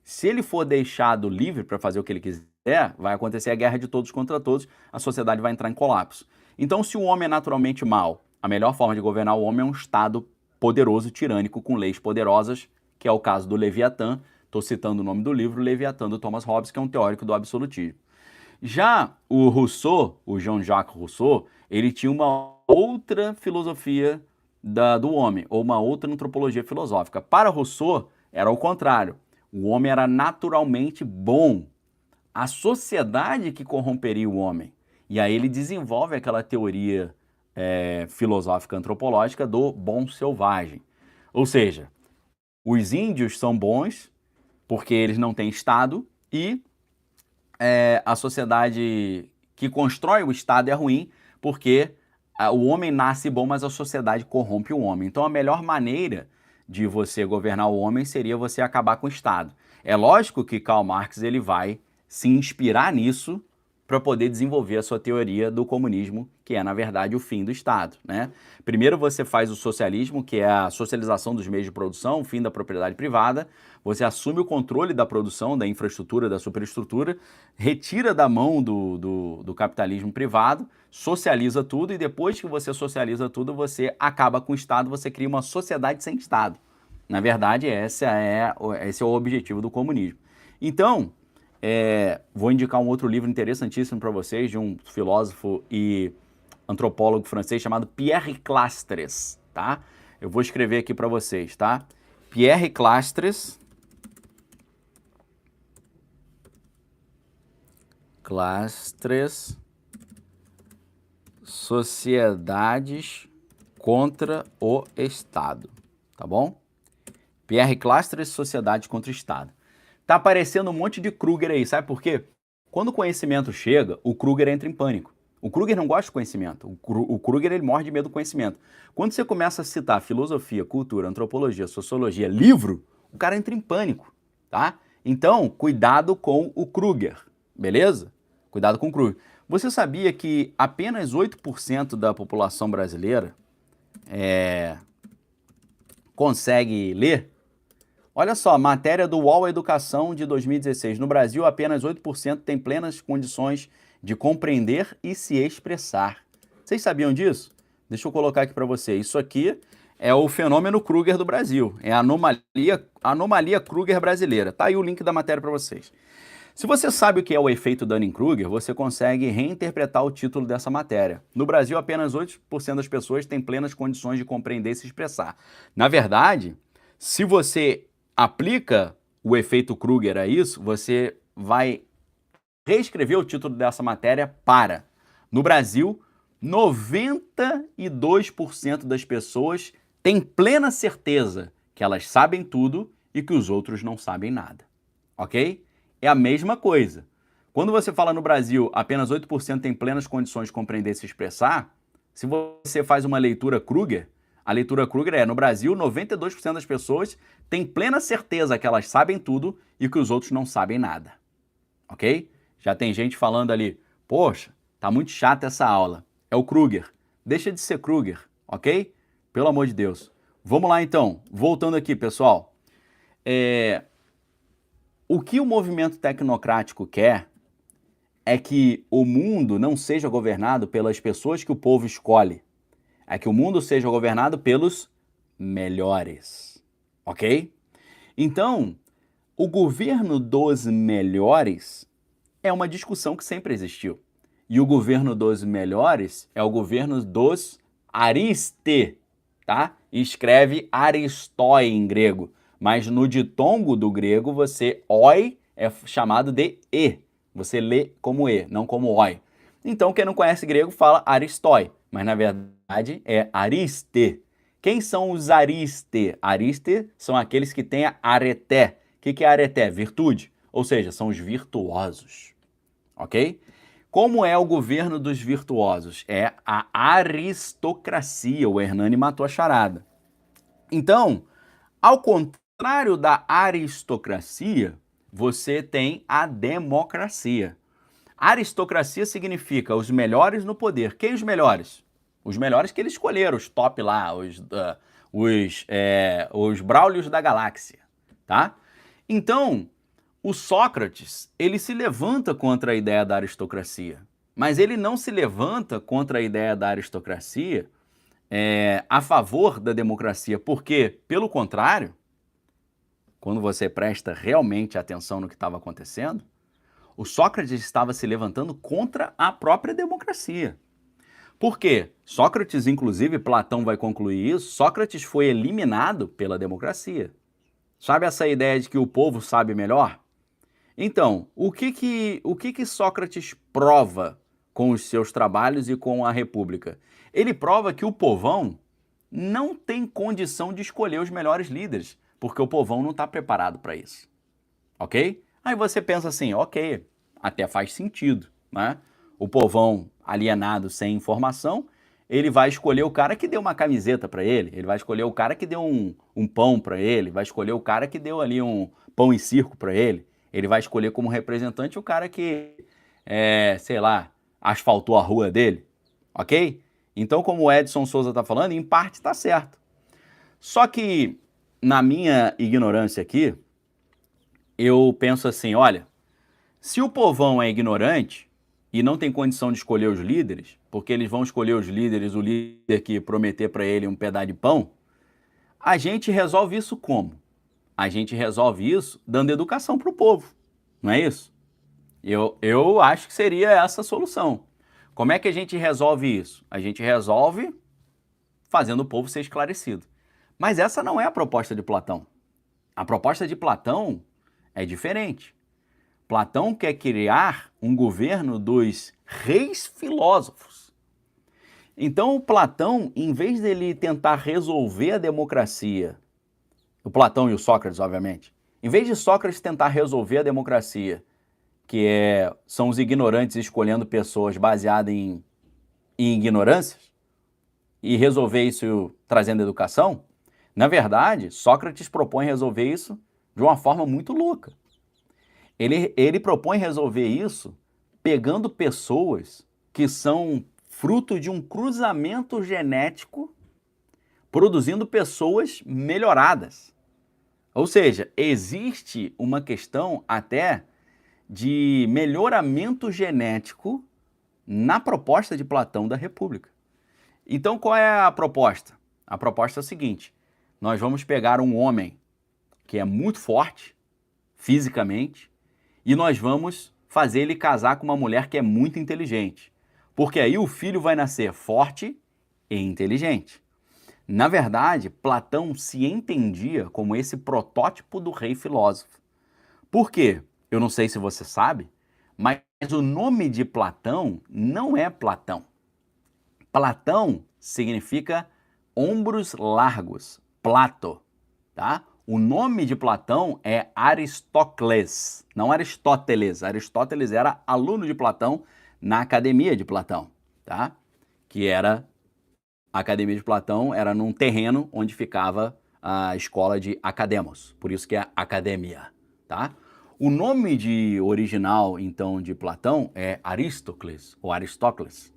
Speaker 1: se ele for deixado livre para fazer o que ele quiser, vai acontecer a guerra de todos contra todos, a sociedade vai entrar em colapso. Então, se o homem é naturalmente mau, a melhor forma de governar o homem é um Estado poderoso, tirânico, com leis poderosas, que é o caso do Leviatã. Estou citando o nome do livro, Leviatã, do Thomas Hobbes, que é um teórico do absolutismo. Já o Rousseau, o Jean-Jacques Rousseau, ele tinha uma outra filosofia do homem, ou uma outra antropologia filosófica. Para Rousseau, era o contrário. O homem era naturalmente bom. A sociedade que corromperia o homem. E aí ele desenvolve aquela teoria filosófica antropológica do bom selvagem. Ou seja, os índios são bons porque eles não têm Estado e a sociedade que constrói o Estado é ruim porque o homem nasce bom, mas a sociedade corrompe o homem. Então a melhor maneira de você governar o homem seria você acabar com o Estado. É lógico que Karl Marx ele vai se inspirar nisso para poder desenvolver a sua teoria do comunismo, que é, na verdade, o fim do Estado, né? Primeiro você faz o socialismo, que é a socialização dos meios de produção, o fim da propriedade privada, você assume o controle da produção, da infraestrutura, da superestrutura, retira da mão do capitalismo privado, socializa tudo e depois que você socializa tudo, você acaba com o Estado, você cria uma sociedade sem Estado. Na verdade, esse é o objetivo do comunismo. Então, vou indicar um outro livro interessantíssimo para vocês, de um filósofo e antropólogo francês chamado Pierre Clastres, tá? Eu vou escrever aqui para vocês, tá? Pierre Clastres. Clastres. Sociedades contra o Estado, tá bom? Pierre Clastres, Sociedade contra o Estado. Tá aparecendo um monte de Kruger aí, sabe por quê? Quando o conhecimento chega, o Kruger entra em pânico. O Kruger não gosta de conhecimento. O Kruger ele morre de medo do conhecimento. Quando você começa a citar filosofia, cultura, antropologia, sociologia, livro, o cara entra em pânico, tá? Então, cuidado com o Kruger, beleza? Cuidado com o Kruger. Você sabia que apenas 8% da população brasileira consegue ler? Olha só, matéria do UOL Educação de 2016. No Brasil, apenas 8% tem plenas condições de compreender e se expressar. Vocês sabiam disso? Deixa eu colocar aqui para você. Isso aqui é o fenômeno Kruger do Brasil. É a anomalia Kruger brasileira. Tá aí o link da matéria para vocês. Se você sabe o que é o efeito Dunning-Kruger, você consegue reinterpretar o título dessa matéria. No Brasil, apenas 8% das pessoas têm plenas condições de compreender e se expressar. Na verdade, se você aplica o efeito Kruger a isso, você vai reescrever o título dessa matéria para: no Brasil, 92% das pessoas têm plena certeza que elas sabem tudo e que os outros não sabem nada. Ok? É a mesma coisa. Quando você fala no Brasil, apenas 8% tem plenas condições de compreender e se expressar, se você faz uma leitura Kruger, a leitura Kruger é: no Brasil, 92% das pessoas têm plena certeza que elas sabem tudo e que os outros não sabem nada. Ok? Já tem gente falando ali: poxa, tá muito chata essa aula. É o Kruger. Deixa de ser Kruger, ok? Pelo amor de Deus. Vamos lá então. Voltando aqui, pessoal. O que o movimento tecnocrático quer é que o mundo não seja governado pelas pessoas que o povo escolhe. É que o mundo seja governado pelos melhores, ok? Então, o governo dos melhores é uma discussão que sempre existiu. E o governo dos melhores é o governo dos ariste, tá? Escreve aristói em grego, mas no ditongo do grego oi é chamado de e. Você lê como e, não como oi. Então, quem não conhece grego fala aristói, mas na verdade é ariste. Quem são os ariste? Ariste são aqueles que têm a areté. O que é areté? Virtude. Ou seja, são os virtuosos. Ok? Como é o governo dos virtuosos? É a aristocracia. O Hernani matou a charada. Então, ao contrário da aristocracia, você tem a democracia. Aristocracia significa os melhores no poder. Quem os melhores? Os melhores que eles escolheram, os top lá, os Braulios da galáxia, tá? Então, o Sócrates, ele se levanta contra a ideia da aristocracia, mas ele não se levanta contra a ideia da aristocracia a favor da democracia, porque, pelo contrário, quando você presta realmente atenção no que estava acontecendo, o Sócrates estava se levantando contra a própria democracia. Por quê? Sócrates, inclusive, Platão vai concluir isso, Sócrates foi eliminado pela democracia. Sabe essa ideia de que o povo sabe melhor? Então, o que Sócrates prova com os seus trabalhos e com a República? Ele prova que o povão não tem condição de escolher os melhores líderes, porque o povão não está preparado para isso. Ok? Aí você pensa assim, ok, até faz sentido, né? O povão alienado, sem informação, ele vai escolher o cara que deu uma camiseta para ele, ele vai escolher o cara que deu um pão para ele, vai escolher o cara que deu ali um pão e circo para ele, ele vai escolher como representante o cara que, sei lá, asfaltou a rua dele, ok? Então, como o Edson Souza está falando, em parte está certo. Só que, na minha ignorância aqui, eu penso assim, olha, se o povão é ignorante e não tem condição de escolher os líderes, porque eles vão escolher os líderes, o líder que prometer para ele um pedaço de pão, a gente resolve isso como? A gente resolve isso dando educação para o povo, não é isso? Eu acho que seria essa a solução. Como é que a gente resolve isso? A gente resolve fazendo o povo ser esclarecido. Mas essa não é a proposta de Platão. A proposta de Platão é diferente. Platão quer criar um governo dos reis filósofos. Então, Platão, em vez dele tentar resolver a democracia, o Platão e o Sócrates, obviamente, em vez de Sócrates tentar resolver a democracia, que são os ignorantes escolhendo pessoas baseadas em ignorâncias, e resolver isso trazendo educação, na verdade, Sócrates propõe resolver isso de uma forma muito louca. Ele propõe resolver isso pegando pessoas que são fruto de um cruzamento genético, produzindo pessoas melhoradas. Ou seja, existe uma questão até de melhoramento genético na proposta de Platão da República. Então, qual é a proposta? A proposta é a seguinte: nós vamos pegar um homem que é muito forte fisicamente e nós vamos fazer ele casar com uma mulher que é muito inteligente, porque aí o filho vai nascer forte e inteligente. Na verdade, Platão se entendia como esse protótipo do rei filósofo. Por quê? Eu não sei se você sabe, mas o nome de Platão não é Platão. Platão significa ombros largos, Plato, tá? O nome de Platão é Aristócles, não Aristóteles. Aristóteles era aluno de Platão na Academia de Platão, tá? A Academia de Platão era num terreno onde ficava a escola de Academos, por isso que é Academia, tá? O nome original, então, de Platão é Aristócles, ou Aristócles.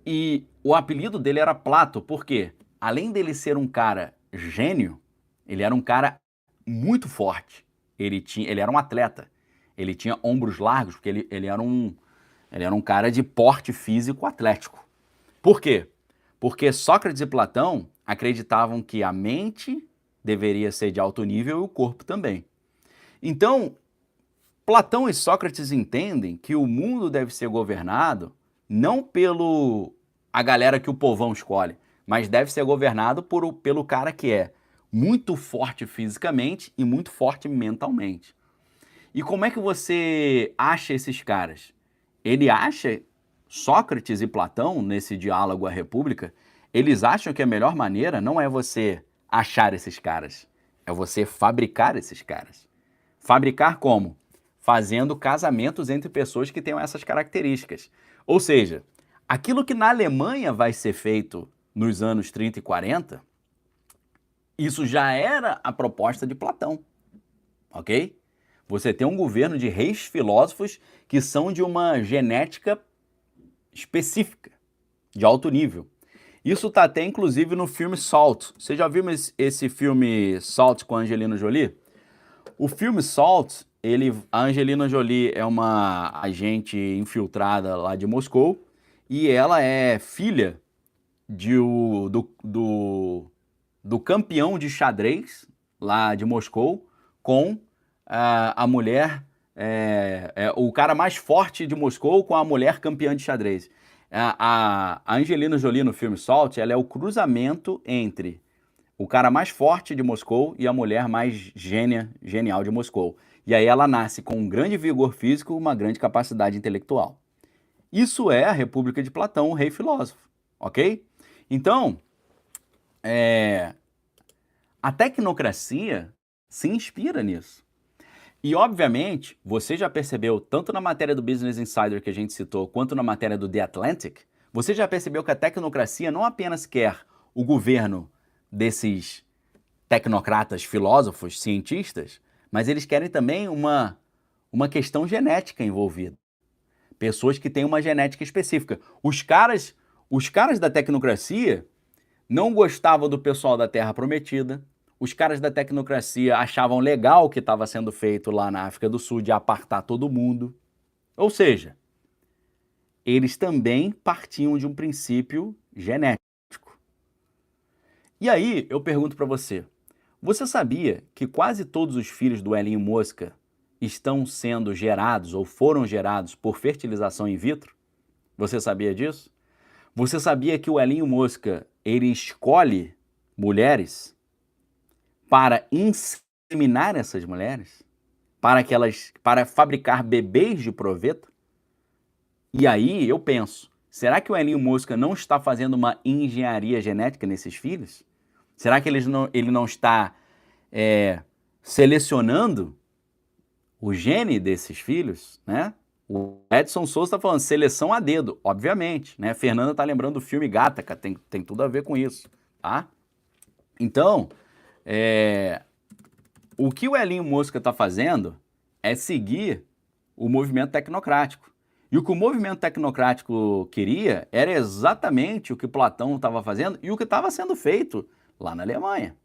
Speaker 1: E o apelido dele era Plato, porque além dele ser um cara gênio, ele era um cara muito forte. Ele era um atleta. Ele tinha ombros largos, porque ele era um cara de porte físico atlético. Por quê? Porque Sócrates e Platão acreditavam que a mente deveria ser de alto nível e o corpo também. Então, Platão e Sócrates entendem que o mundo deve ser governado não a galera que o povão escolhe, mas deve ser governado pelo cara que é muito forte fisicamente e muito forte mentalmente. E como é que você acha esses caras? Ele acha, Sócrates e Platão, nesse diálogo à República, eles acham que a melhor maneira não é você achar esses caras, é você fabricar esses caras. Fabricar como? Fazendo casamentos entre pessoas que tenham essas características. Ou seja, aquilo que na Alemanha vai ser feito nos anos 30 e 40, Isso já era a proposta de Platão, ok? Você tem um governo de reis filósofos que são de uma genética específica, de alto nível. Isso está até inclusive no filme Salt. Você já viu esse filme Salt com a Angelina Jolie? O filme Salt, a Angelina Jolie é uma agente infiltrada lá de Moscou e ela é filha do campeão de xadrez lá de Moscou com a mulher, o cara mais forte de Moscou com a mulher campeã de xadrez. A Angelina Jolie no filme Salt, ela é o cruzamento entre o cara mais forte de Moscou e a mulher mais genial de Moscou. E aí ela nasce com um grande vigor físico e uma grande capacidade intelectual. Isso é a República de Platão, o rei filósofo, ok? Então, a tecnocracia se inspira nisso. E, obviamente, você já percebeu, tanto na matéria do Business Insider que a gente citou, quanto na matéria do The Atlantic, você já percebeu que a tecnocracia não apenas quer o governo desses tecnocratas, filósofos, cientistas, mas eles querem também uma questão genética envolvida. Pessoas que têm uma genética específica. Os caras da tecnocracia não gostavam do pessoal da Terra Prometida. Os caras da tecnocracia achavam legal o que estava sendo feito lá na África do Sul de apartar todo mundo. Ou seja, eles também partiam de um princípio genético. E aí eu pergunto para você, você sabia que quase todos os filhos do Elinho Mosca estão sendo gerados ou foram gerados por fertilização in vitro? Você sabia disso? Você sabia que o Elinho Mosca, ele escolhe mulheres para inseminar essas mulheres? Para fabricar bebês de proveta? E aí eu penso, será que o Elinho Mosca não está fazendo uma engenharia genética nesses filhos? Será que ele não está selecionando o gene desses filhos, né? O Edson Souza está falando seleção a dedo, obviamente, né? A Fernanda está lembrando do filme Gattaca, tem tudo a ver com isso, tá? Então, o que o Elinho Mosca está fazendo é seguir o movimento tecnocrático. E o que o movimento tecnocrático queria era exatamente o que Platão estava fazendo e o que estava sendo feito lá na Alemanha,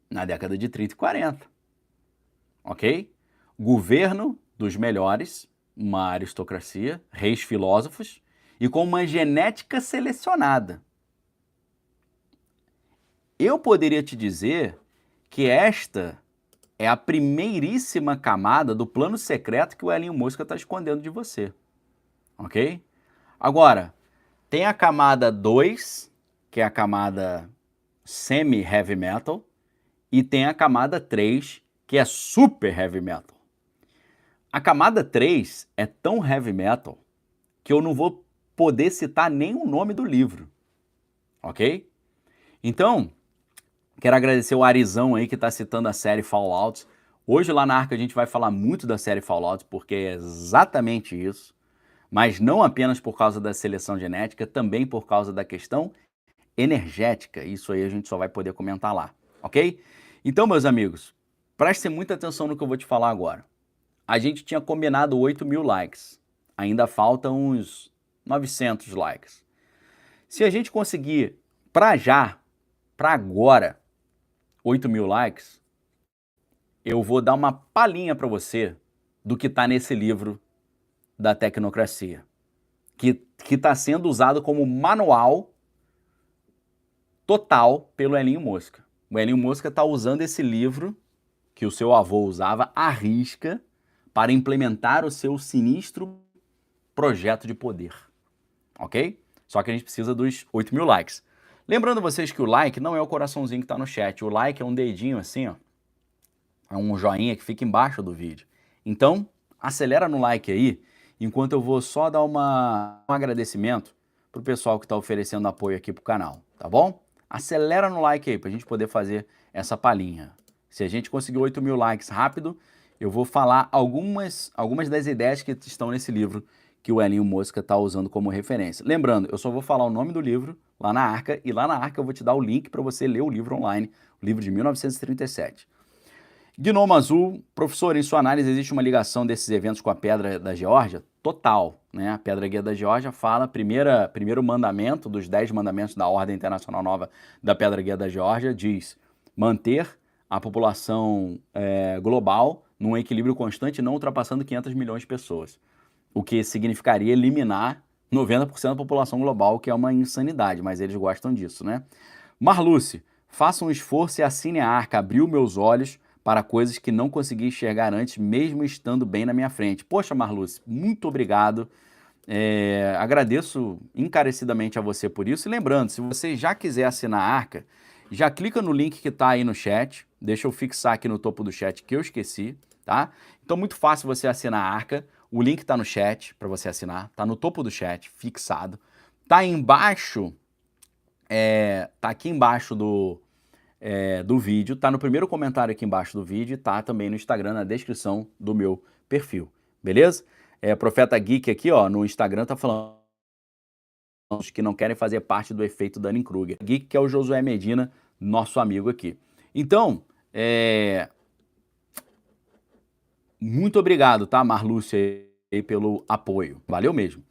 Speaker 1: na década de 30 e 40. Ok? Governo dos melhores, uma aristocracia, reis filósofos e com uma genética selecionada. Eu poderia te dizer que esta é a primeiríssima camada do plano secreto que o Elinho Mosca está escondendo de você. Ok? Agora, tem a camada 2, que é a camada semi-heavy metal, e tem a camada 3, que é super heavy metal. A camada 3 é tão heavy metal que eu não vou poder citar nem o nome do livro. Ok? Então, quero agradecer o Arizão aí que está citando a série Fallout. Hoje lá na Arca a gente vai falar muito da série Fallout, porque é exatamente isso. Mas não apenas por causa da seleção genética, também por causa da questão energética. Isso aí a gente só vai poder comentar lá, ok? Então, meus amigos, prestem muita atenção no que eu vou te falar agora. A gente tinha combinado 8.000 likes. Ainda faltam uns 900 likes. Se a gente conseguir, para agora, 8.000 likes, eu vou dar uma palhinha para você do que está nesse livro da tecnocracia, que está sendo usado como manual total pelo Elinho Mosca. O Elinho Mosca está usando esse livro que o seu avô usava à risca para implementar o seu sinistro projeto de poder, ok? Só que a gente precisa dos 8.000 likes. Lembrando vocês que o like não é o coraçãozinho que está no chat, o like é um dedinho assim, ó, é um joinha que fica embaixo do vídeo. Então, acelera no like aí, enquanto eu vou só dar um agradecimento pro pessoal que está oferecendo apoio aqui pro canal, tá bom? Acelera no like aí, pra gente poder fazer essa palhinha. Se a gente conseguir 8.000 likes rápido, eu vou falar algumas das ideias que estão nesse livro, que o Elinho Mosca está usando como referência. Lembrando, eu só vou falar o nome do livro lá na Arca, e lá na Arca eu vou te dar o link para você ler o livro online, o livro de 1937. Gnomo Azul, professor, em sua análise existe uma ligação desses eventos com a Pedra da Geórgia? Total, né? A Pedra Guia da Geórgia fala, primeiro mandamento dos 10 mandamentos da Ordem Internacional Nova da Pedra Guia da Geórgia, diz manter a população global num equilíbrio constante, não ultrapassando 500 milhões de pessoas. O que significaria eliminar 90% da população global, que é uma insanidade, mas eles gostam disso, né? Marluce, faça um esforço e assine a Arca, abriu meus olhos para coisas que não consegui enxergar antes, mesmo estando bem na minha frente. Poxa, Marluce, muito obrigado. Agradeço encarecidamente a você por isso. E lembrando, se você já quiser assinar a Arca, já clica no link que está aí no chat. Deixa eu fixar aqui no topo do chat que eu esqueci, tá? Então, muito fácil você assinar a Arca. O link está no chat para você assinar. Está no topo do chat, fixado. Está embaixo, tá aqui embaixo do vídeo, tá no primeiro comentário aqui embaixo do vídeo e tá também no Instagram, na descrição do meu perfil, beleza? Profeta Geek aqui, ó, no Instagram tá falando que não querem fazer parte do efeito Dunning-Kruger. Geek, que é o Josué Medina, nosso amigo aqui. Então, muito obrigado, tá, Marlúcia, aí, pelo apoio. Valeu mesmo.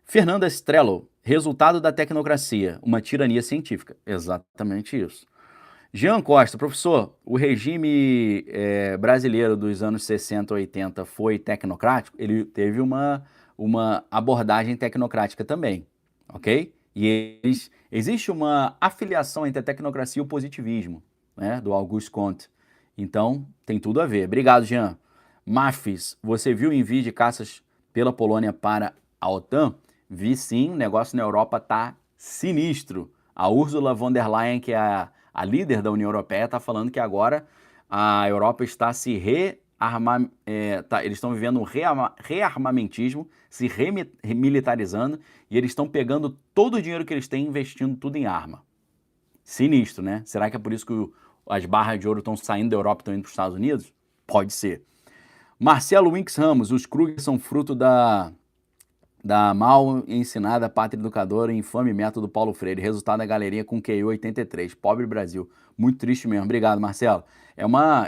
Speaker 1: Fernanda Strello, resultado da tecnocracia, uma tirania científica. Exatamente isso. Jean Costa, professor, o regime brasileiro dos anos 60 e 80 foi tecnocrático? Ele teve uma abordagem tecnocrática também, ok? E existe uma afiliação entre a tecnocracia e o positivismo, né, do Auguste Comte. Então, tem tudo a ver. Obrigado, Jean. Mafis, você viu o envio de caças pela Polônia para a OTAN? Vi sim, o negócio na Europa tá sinistro. A Ursula von der Leyen, que é a líder da União Europeia, está falando que agora a Europa está se eles estão vivendo um rearmamentismo, se remilitarizando, e eles estão pegando todo o dinheiro que eles têm e investindo tudo em arma. Sinistro, né? Será que é por isso que as barras de ouro estão saindo da Europa e estão indo para os Estados Unidos? Pode ser. Marcelo Winks Ramos, os Kruger são fruto da mal ensinada pátria educadora e infame método Paulo Freire. Resultado da galeria com QI 83. Pobre Brasil. Muito triste mesmo. Obrigado, Marcelo.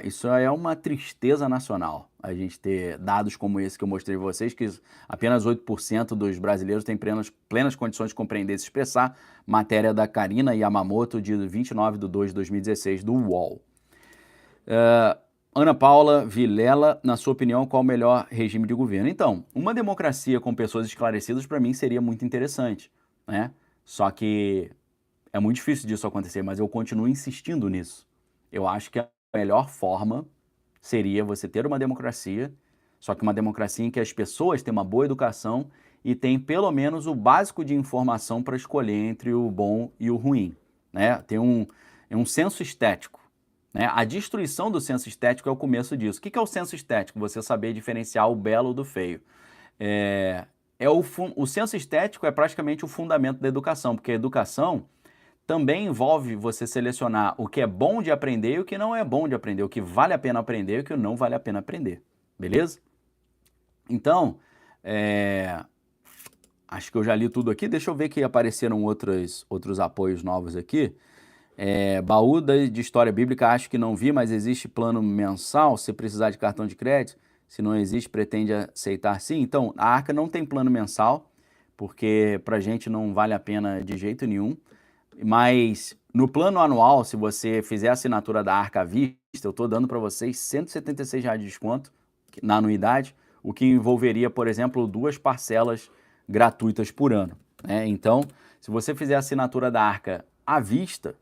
Speaker 1: Isso é uma tristeza nacional, a gente ter dados como esse que eu mostrei para vocês, que apenas 8% dos brasileiros têm plenas condições de compreender e se expressar. Matéria da Karina Yamamoto, de 29/2/2016, do UOL. Ana Paula Vilela, na sua opinião, qual o melhor regime de governo? Então, uma democracia com pessoas esclarecidas, para mim, seria muito interessante, né? Só que é muito difícil disso acontecer, mas eu continuo insistindo nisso. Eu acho que a melhor forma seria você ter uma democracia, só que uma democracia em que as pessoas têm uma boa educação e têm pelo menos o básico de informação para escolher entre o bom e o ruim, né? Tem um senso estético. A destruição do senso estético é o começo disso. O que é o senso estético? Você saber diferenciar o belo do feio. O senso estético é praticamente o fundamento da educação, porque a educação também envolve você selecionar o que é bom de aprender e o que não é bom de aprender, o que vale a pena aprender e o que não vale a pena aprender. Beleza? Então, acho que eu já li tudo aqui. Deixa eu ver que apareceram outros apoios novos aqui. Baú de História Bíblica, acho que não vi, mas existe plano mensal, se precisar de cartão de crédito? Se não existe, pretende aceitar sim? Então, a Arca não tem plano mensal, porque pra gente não vale a pena de jeito nenhum, mas no plano anual, se você fizer a assinatura da Arca à vista, eu estou dando para vocês R$ 176 de desconto na anuidade, o que envolveria, por exemplo, 2 parcelas gratuitas por ano, né? Então, se você fizer a assinatura da Arca à vista,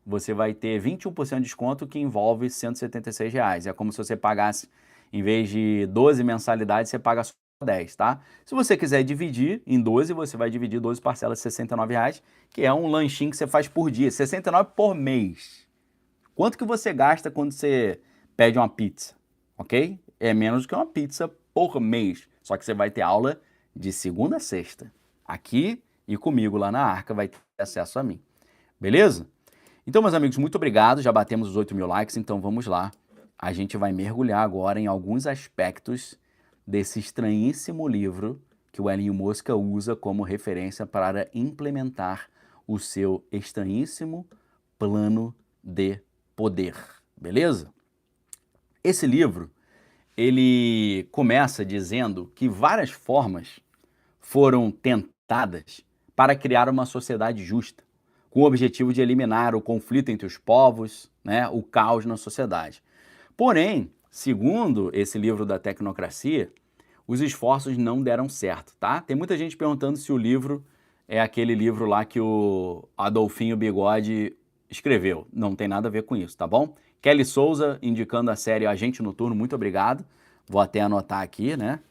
Speaker 1: você vai ter 21% de desconto, que envolve R$ 176. É como se você pagasse, em vez de 12 mensalidades, você paga só 10, tá? Se você quiser dividir em 12, você vai dividir 12 parcelas de R$ 69, que é um lanchinho que você faz por dia, 69 por mês. Quanto que você gasta quando você pede uma pizza, ok? É menos do que uma pizza por mês, só que você vai ter aula de segunda a sexta. Aqui e comigo lá na Arca vai ter acesso a mim, beleza? Então, meus amigos, muito obrigado, já batemos os 8.000 likes, então vamos lá. A gente vai mergulhar agora em alguns aspectos desse estranhíssimo livro que o Elinho Mosca usa como referência para implementar o seu estranhíssimo plano de poder, beleza? Esse livro, ele começa dizendo que várias formas foram tentadas para criar uma sociedade justa, com o objetivo de eliminar o conflito entre os povos, né, o caos na sociedade. Porém, segundo esse livro da Tecnocracia, os esforços não deram certo, tá? Tem muita gente perguntando se o livro é aquele livro lá que o Adolfinho Bigode escreveu. Não tem nada a ver com isso, tá bom? Kelly Souza indicando a série Agente Noturno, muito obrigado. Vou até anotar aqui, né?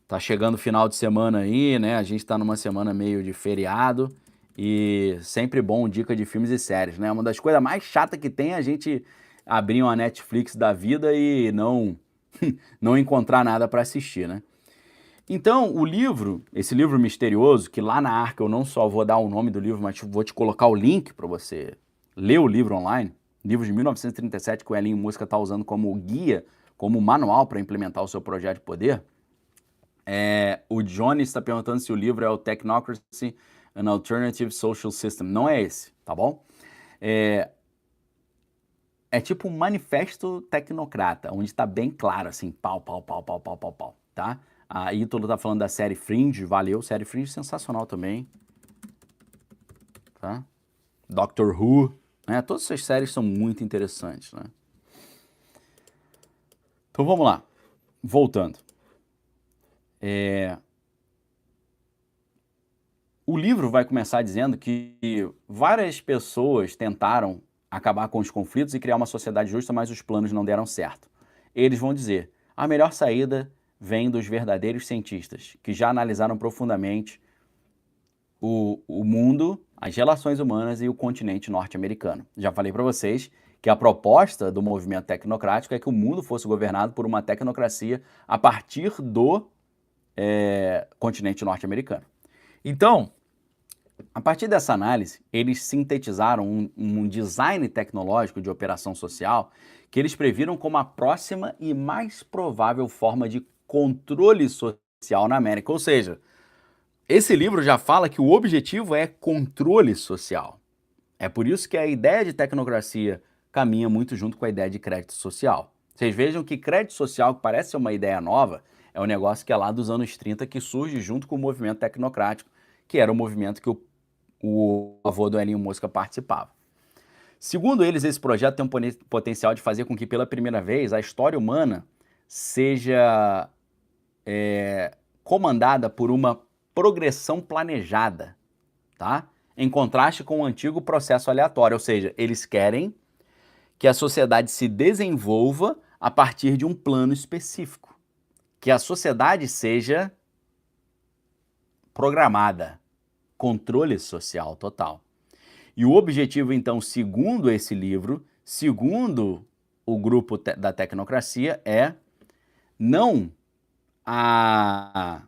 Speaker 1: Tá chegando o final de semana aí, né? A gente tá numa semana meio de feriado e sempre bom dica de filmes e séries, né? Uma das coisas mais chatas que tem é a gente abrir uma Netflix da vida e não encontrar nada para assistir, né? Então, o livro, esse livro misterioso, que lá na Arca eu não só vou dar o nome do livro, mas vou te colocar o link para você ler o livro online, livro de 1937 que o Elinho Mosca está usando como guia, como manual para implementar o seu projeto de poder. O Johnny está perguntando se o livro é o Technocracy, an Alternative Social System. Não é esse, tá bom? É tipo um manifesto tecnocrata, onde está bem claro, assim, pau, tá? A Ítalo tá falando da série Fringe, valeu, série Fringe sensacional também, tá? Doctor Who, né? Todas essas séries são muito interessantes, né? Então vamos lá, voltando. O livro vai começar dizendo que várias pessoas tentaram acabar com os conflitos e criar uma sociedade justa, mas os planos não deram certo. Eles vão dizer, a melhor saída vem dos verdadeiros cientistas, que já analisaram profundamente o mundo, as relações humanas e o continente norte-americano. Já falei para vocês que a proposta do movimento tecnocrático é que o mundo fosse governado por uma tecnocracia a partir do continente norte-americano. Então, a partir dessa análise, eles sintetizaram um design tecnológico de operação social que eles previram como a próxima e mais provável forma de controle social na América. Ou seja, esse livro já fala que o objetivo é controle social. É por isso que a ideia de tecnocracia caminha muito junto com a ideia de crédito social. Vocês vejam que crédito social, que parece ser uma ideia nova, é um negócio que é lá dos anos 30 que surge junto com o movimento tecnocrático, que era o movimento que o avô do Elinho Mosca participava. Segundo eles, esse projeto tem um potencial de fazer com que, pela primeira vez, a história humana seja comandada por uma progressão planejada, tá? Em contraste com o antigo processo aleatório, ou seja, eles querem que a sociedade se desenvolva a partir de um plano específico, que a sociedade seja programada, controle social total. E o objetivo, então, segundo esse livro, segundo o grupo da tecnocracia, é não a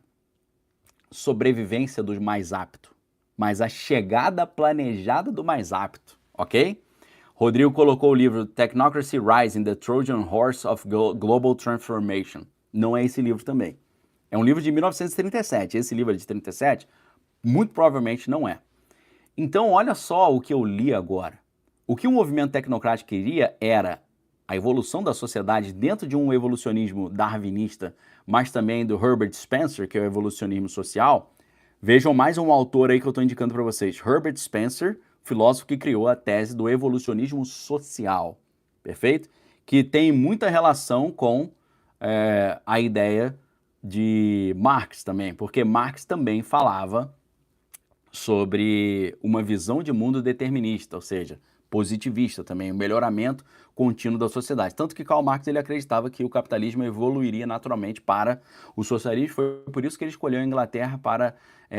Speaker 1: sobrevivência do mais apto, mas a chegada planejada do mais apto, ok? Rodrigo colocou o livro Technocracy Rising, The Trojan Horse of Global Transformation. Não é esse livro também. É um livro de 1937. Esse livro é de 37, muito provavelmente não é. Então, olha só o que eu li agora. O que o movimento tecnocrático queria era a evolução da sociedade dentro de um evolucionismo darwinista, mas também do Herbert Spencer, que é o evolucionismo social. Vejam mais um autor aí que eu estou indicando para vocês. Herbert Spencer, filósofo que criou a tese do evolucionismo social, perfeito? Que tem muita relação com a ideia de Marx também, porque Marx também falava sobre uma visão de mundo determinista, ou seja, positivista também, o melhoramento contínuo da sociedade. Tanto que Karl Marx ele acreditava que o capitalismo evoluiria naturalmente para o socialismo. Foi por isso que ele escolheu a Inglaterra para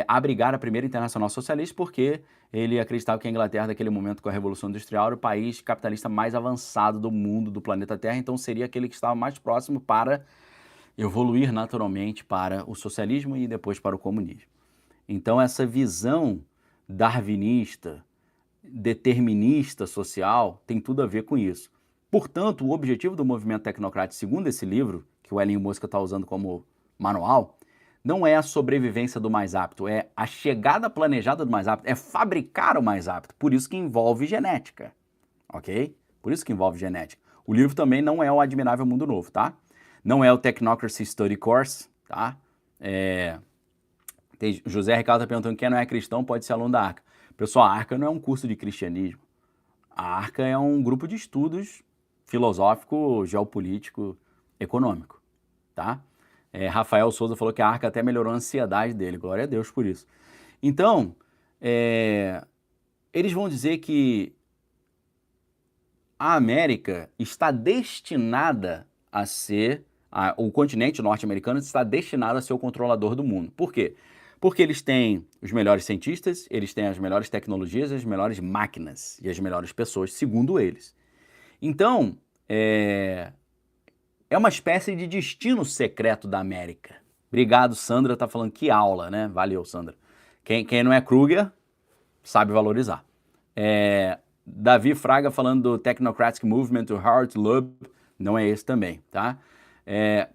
Speaker 1: abrigar a primeira internacional socialista, porque ele acreditava que a Inglaterra, naquele momento com a Revolução Industrial, era o país capitalista mais avançado do mundo, do planeta Terra, então seria aquele que estava mais próximo para evoluir naturalmente para o socialismo e depois para o comunismo. Então essa visão darwinista, determinista social, tem tudo a ver com isso. Portanto, o objetivo do movimento tecnocrático, segundo esse livro, que o Elinho Mosca está usando como manual, não é a sobrevivência do mais apto, é a chegada planejada do mais apto, é fabricar o mais apto. Por isso que envolve genética, ok? Por isso que envolve genética. O livro também não é o Admirável Mundo Novo, tá? Não é o Technocracy Study Course, tá? José Ricardo está perguntando quem não é cristão pode ser aluno da Arca. Pessoal, a Arca não é um curso de cristianismo. A Arca é um grupo de estudos filosófico, geopolítico, econômico, tá? Rafael Souza falou que a Arca até melhorou a ansiedade dele. Glória a Deus por isso. Então, eles vão dizer que a América está destinada a ser, o continente norte-americano está destinado a ser o controlador do mundo. Por quê? Porque eles têm os melhores cientistas, eles têm as melhores tecnologias, as melhores máquinas e as melhores pessoas, segundo eles. Então, é uma espécie de destino secreto da América. Obrigado, Sandra, tá falando que aula, né? Valeu, Sandra. Quem não é Kruger, sabe valorizar. Davi Fraga falando do Technocratic Movement, do Howard Lube, não é esse também, tá?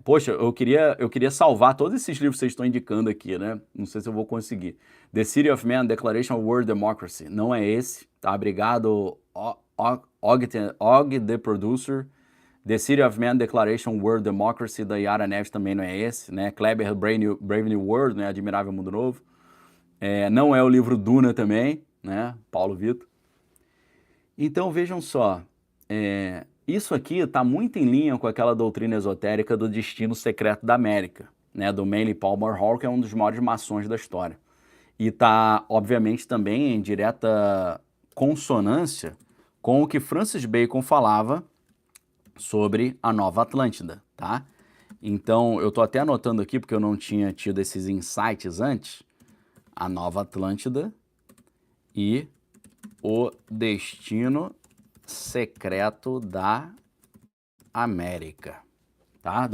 Speaker 1: Poxa, eu queria salvar todos esses livros que vocês estão indicando aqui, né? Não sei se eu vou conseguir. The City of Man, Declaration of World Democracy, não é esse, tá? Obrigado, Og the Producer. The City of Man, Declaration World Democracy, da Yara Neves, também não é esse, né? Kleber, Brave New World, né? Admirável Mundo Novo. Não é o livro Duna também, né? Paulo Vitor. Então, vejam só, isso aqui está muito em linha com aquela doutrina esotérica do destino secreto da América, né? Do Manly Palmer Hall, que é um dos maiores maçons da história. E está, obviamente, também em direta consonância com o que Francis Bacon falava sobre a Nova Atlântida, tá? Então, eu tô até anotando aqui, porque eu não tinha tido esses insights antes. A Nova Atlântida e o destino secreto da América, tá?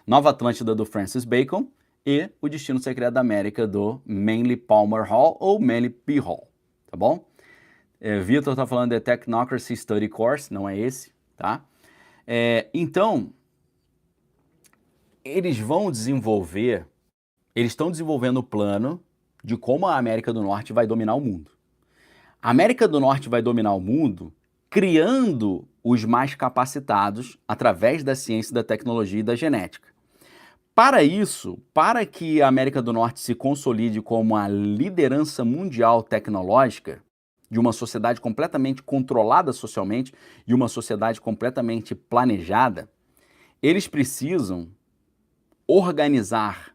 Speaker 1: Nova Atlântida do Francis Bacon e o destino secreto da América do Manly Palmer Hall ou Manly P. Hall, tá bom? Vitor tá falando de Technocracy Study Course, não é esse, tá? Então, eles estão desenvolvendo o plano de como a América do Norte vai dominar o mundo. A América do Norte vai dominar o mundo criando os mais capacitados através da ciência, da tecnologia e da genética. Para isso, para que a América do Norte se consolide como a liderança mundial tecnológica, de uma sociedade completamente controlada socialmente e uma sociedade completamente planejada, eles precisam organizar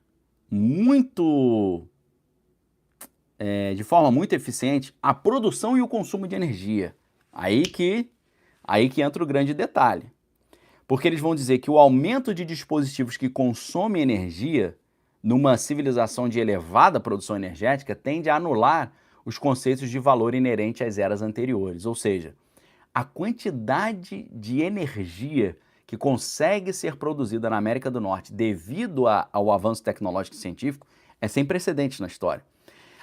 Speaker 1: de forma muito eficiente a produção e o consumo de energia. Aí que entra o grande detalhe. Porque eles vão dizer que o aumento de dispositivos que consomem energia numa civilização de elevada produção energética tende a anular os conceitos de valor inerente às eras anteriores. Ou seja, a quantidade de energia que consegue ser produzida na América do Norte devido ao avanço tecnológico e científico é sem precedentes na história.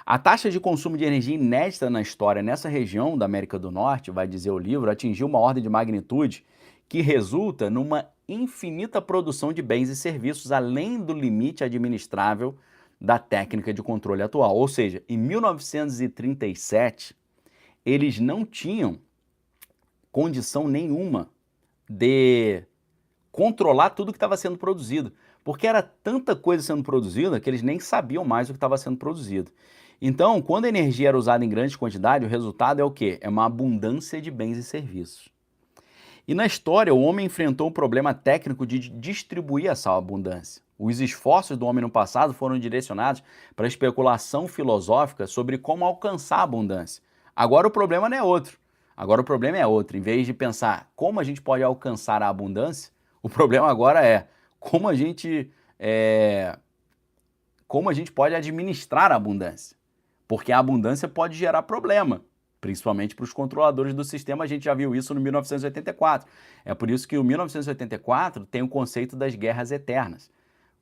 Speaker 1: A taxa de consumo de energia inédita na história nessa região da América do Norte, vai dizer o livro, atingiu uma ordem de magnitude que resulta numa infinita produção de bens e serviços além do limite administrável da técnica de controle atual. Ou seja, em 1937, eles não tinham condição nenhuma de controlar tudo que estava sendo produzido, porque era tanta coisa sendo produzida que eles nem sabiam mais o que estava sendo produzido. Então, quando a energia era usada em grande quantidade, o resultado é o quê? É uma abundância de bens e serviços. E na história, o homem enfrentou o problema técnico de distribuir essa abundância. Os esforços do homem no passado foram direcionados para a especulação filosófica sobre como alcançar a abundância. Agora o problema não é outro. Agora o problema é outro. Em vez de pensar como a gente pode alcançar a abundância, o problema agora é como a gente pode administrar a abundância. Porque a abundância pode gerar problema, principalmente para os controladores do sistema. A gente já viu isso no 1984. É por isso que o 1984 tem o conceito das guerras eternas.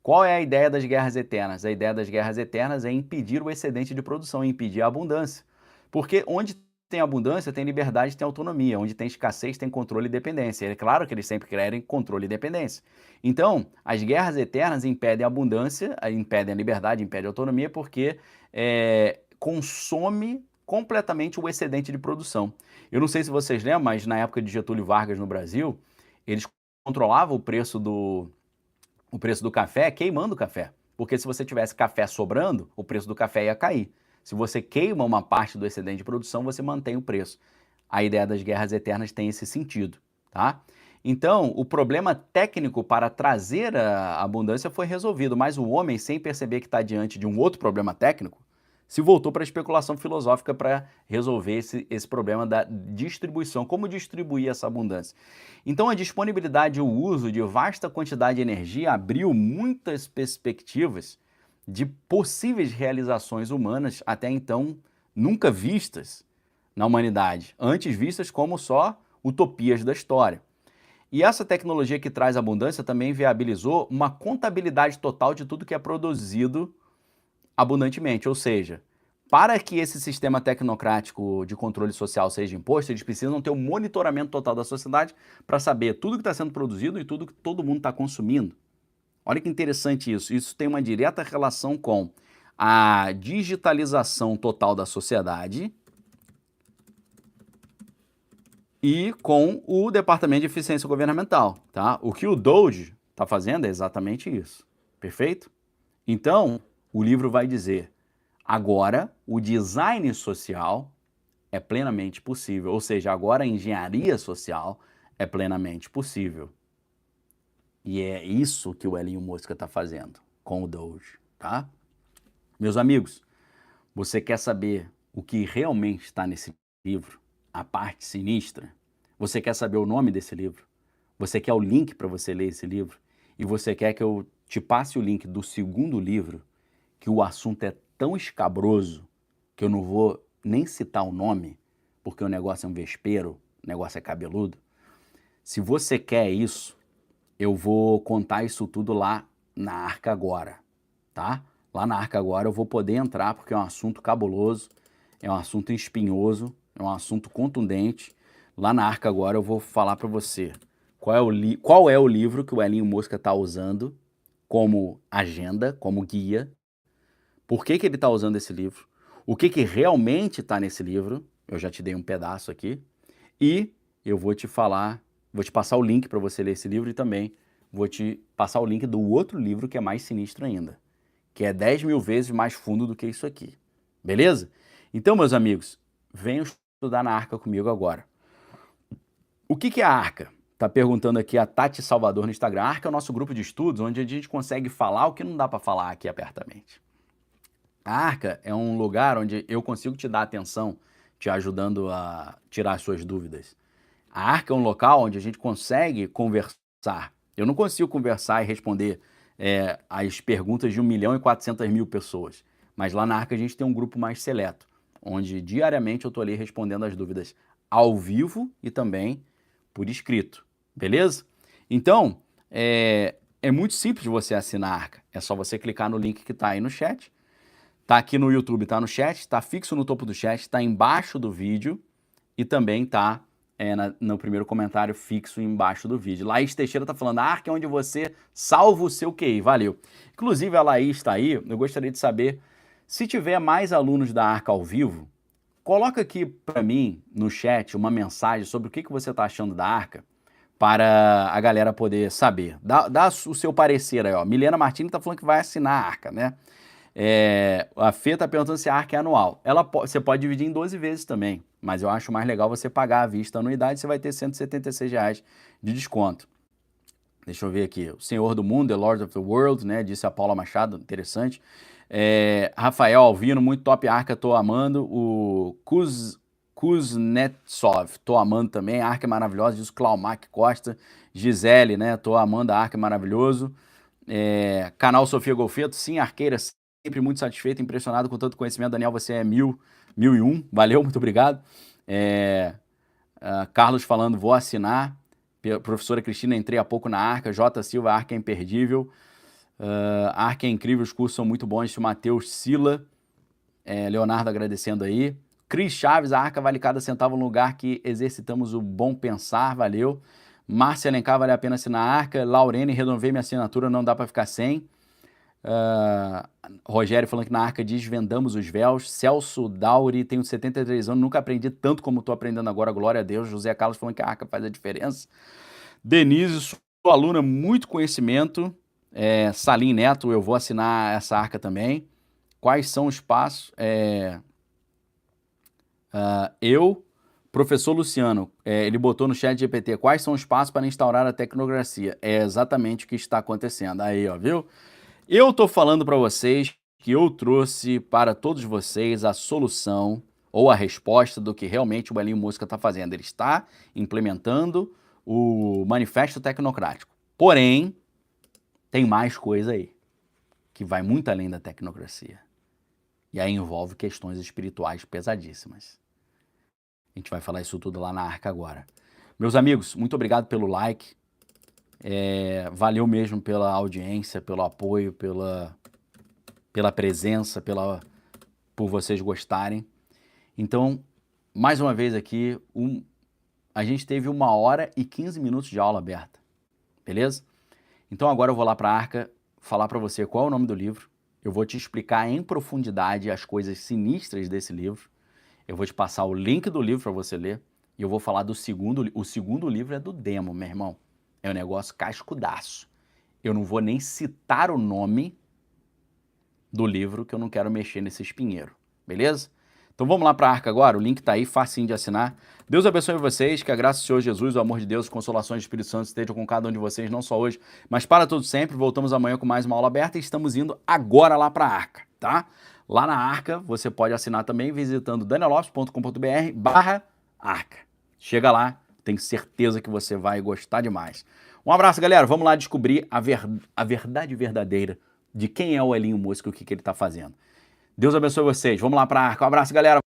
Speaker 1: Qual é a ideia das guerras eternas? A ideia das guerras eternas é impedir o excedente de produção, impedir a abundância. Porque onde tem abundância, tem liberdade, tem autonomia. Onde tem escassez, tem controle e dependência. É claro que eles sempre querem controle e dependência. Então, as guerras eternas impedem a abundância, impedem a liberdade, impedem a autonomia, porque consome completamente o excedente de produção. Eu não sei se vocês lembram, mas na época de Getúlio Vargas no Brasil, eles controlavam o preço do café queimando o café. Porque se você tivesse café sobrando, o preço do café ia cair. Se você queima uma parte do excedente de produção, você mantém o preço. A ideia das guerras eternas tem esse sentido, tá? Então, o problema técnico para trazer a abundância foi resolvido, mas o homem, sem perceber que está diante de um outro problema técnico, se voltou para a especulação filosófica para resolver esse problema da distribuição, como distribuir essa abundância. Então, a disponibilidade e o uso de vasta quantidade de energia abriu muitas perspectivas de possíveis realizações humanas até então nunca vistas na humanidade, antes vistas como só utopias da história. E essa tecnologia que traz abundância também viabilizou uma contabilidade total de tudo que é produzido abundantemente, ou seja, para que esse sistema tecnocrático de controle social seja imposto, eles precisam ter um monitoramento total da sociedade para saber tudo que está sendo produzido e tudo que todo mundo está consumindo. Olha que interessante isso. Isso tem uma direta relação com a digitalização total da sociedade e com o Departamento de Eficiência Governamental, tá? O que o DOGE está fazendo é exatamente isso. Perfeito? Então, o livro vai dizer: agora o design social é plenamente possível, ou seja, agora a engenharia social é plenamente possível. E é isso que o Elon Musk está fazendo com o Doge, tá? Meus amigos, você quer saber o que realmente está nesse livro? A parte sinistra? Você quer saber o nome desse livro? Você quer o link para você ler esse livro? E você quer que eu te passe o link do segundo livro, que o assunto é tão escabroso que eu não vou nem citar o nome, porque o negócio é um vespeiro, o negócio é cabeludo. Se você quer isso, eu vou contar isso tudo lá na Arca Agora, tá? Lá na Arca Agora eu vou poder entrar porque é um assunto cabuloso, é um assunto espinhoso, é um assunto contundente. Lá na Arca Agora eu vou falar para você qual é o livro que o Elon Musk está usando como agenda, como guia, por que ele está usando esse livro, o que realmente está nesse livro, eu já te dei um pedaço aqui, e eu vou te falar, vou te passar o link para você ler esse livro e também vou te passar o link do outro livro que é mais sinistro ainda, que é 10 mil vezes mais fundo do que isso aqui. Beleza? Então, meus amigos, venham estudar na Arca comigo agora. O que é a Arca? Tá perguntando aqui a Tati Salvador no Instagram. A Arca é o nosso grupo de estudos onde a gente consegue falar o que não dá para falar aqui abertamente. A Arca é um lugar onde eu consigo te dar atenção, te ajudando a tirar as suas dúvidas. A Arca é um local onde a gente consegue conversar. Eu não consigo conversar e responder as perguntas de 1.400.000 pessoas. Mas lá na Arca a gente tem um grupo mais seleto, onde diariamente eu estou ali respondendo as dúvidas ao vivo e também por escrito. Beleza? Então, é muito simples de você assinar a Arca. É só você clicar no link que está aí no chat. Está aqui no YouTube, está no chat, está fixo no topo do chat, está embaixo do vídeo e também está no primeiro comentário fixo embaixo do vídeo. Laís Teixeira está falando, a Arca é onde você salva o seu QI, valeu. Inclusive a Laís está aí, eu gostaria de saber, se tiver mais alunos da Arca ao vivo, coloca aqui para mim no chat uma mensagem sobre o que você está achando da Arca, para a galera poder saber. Dá o seu parecer aí, ó. Milena Martins está falando que vai assinar a Arca, né? A Fê está perguntando se a Arca é anual. Você pode dividir em 12 vezes também, mas eu acho mais legal você pagar à vista a anuidade, você vai ter R$176 de desconto. Deixa eu ver aqui. O Senhor do Mundo, The Lord of the World, né? Disse a Paula Machado, interessante. Rafael Alvino, muito top Arca, tô amando. O Kuznetsov, tô amando também. A Arca é maravilhosa, diz o Claumac Costa. Gisele, né? Tô amando a Arca, é maravilhoso. Canal Sofia Golfeto, sim, arqueira, sempre muito satisfeito, impressionado com tanto conhecimento. Daniel, você é 1001, valeu, muito obrigado. Carlos falando, vou assinar. Professora Cristina, entrei há pouco na Arca. J. Silva, a Arca é imperdível. A Arca é incrível, os cursos são muito bons. Matheus Sila, Leonardo agradecendo aí. Cris Chaves, a arca vale cada centavo no lugar que exercitamos o bom pensar, valeu. Márcia Alencar, vale a pena assinar a arca. Laurene, renovei minha assinatura, não dá para ficar sem. Rogério falando que na arca desvendamos os véus. Celso Dauri, tenho 73 anos, nunca aprendi tanto como estou aprendendo agora, glória a Deus. José Carlos falando que a arca faz a diferença. Denise, sua aluna, muito conhecimento. Salim Neto, eu vou assinar essa arca também. Quais são os passos? Professor Luciano, ele botou no chat GPT, quais são os passos para instaurar a tecnocracia? É exatamente o que está acontecendo. Aí, ó, viu? Eu tô falando para vocês que eu trouxe para todos vocês a solução ou a resposta do que realmente o Elinho Música está fazendo. Ele está implementando o Manifesto Tecnocrático. Porém, tem mais coisa aí, que vai muito além da tecnocracia. E aí envolve questões espirituais pesadíssimas. A gente vai falar isso tudo lá na arca agora. Meus amigos, muito obrigado pelo like. Valeu mesmo pela audiência, pelo apoio, pela presença, por vocês gostarem. Então, mais uma vez aqui, a gente teve 1 hora e 15 minutos de aula aberta, beleza? Então agora eu vou lá para a arca falar para você qual é o nome do livro. Eu vou te explicar em profundidade as coisas sinistras desse livro. Eu vou te passar o link do livro para você ler. E eu vou falar do segundo. O segundo livro é do demo, meu irmão. É um negócio cascudaço. Eu não vou nem citar o nome do livro, que eu não quero mexer nesse espinheiro. Beleza? Então vamos lá para a arca agora. O link tá aí, facinho de assinar. Deus abençoe vocês. Que a graça do Senhor Jesus, o amor de Deus, consolações do Espírito Santo estejam com cada um de vocês, não só hoje, mas para todos sempre. Voltamos amanhã com mais uma aula aberta e estamos indo agora lá para a arca, tá? Lá na arca, você pode assinar também visitando daniellopes.com.br/arca. Chega lá, tenho certeza que você vai gostar demais. Um abraço, galera. Vamos lá descobrir a verdade verdadeira de quem é o Elinho Música e o que ele está fazendo. Deus abençoe vocês. Vamos lá para a arca. Um abraço, galera.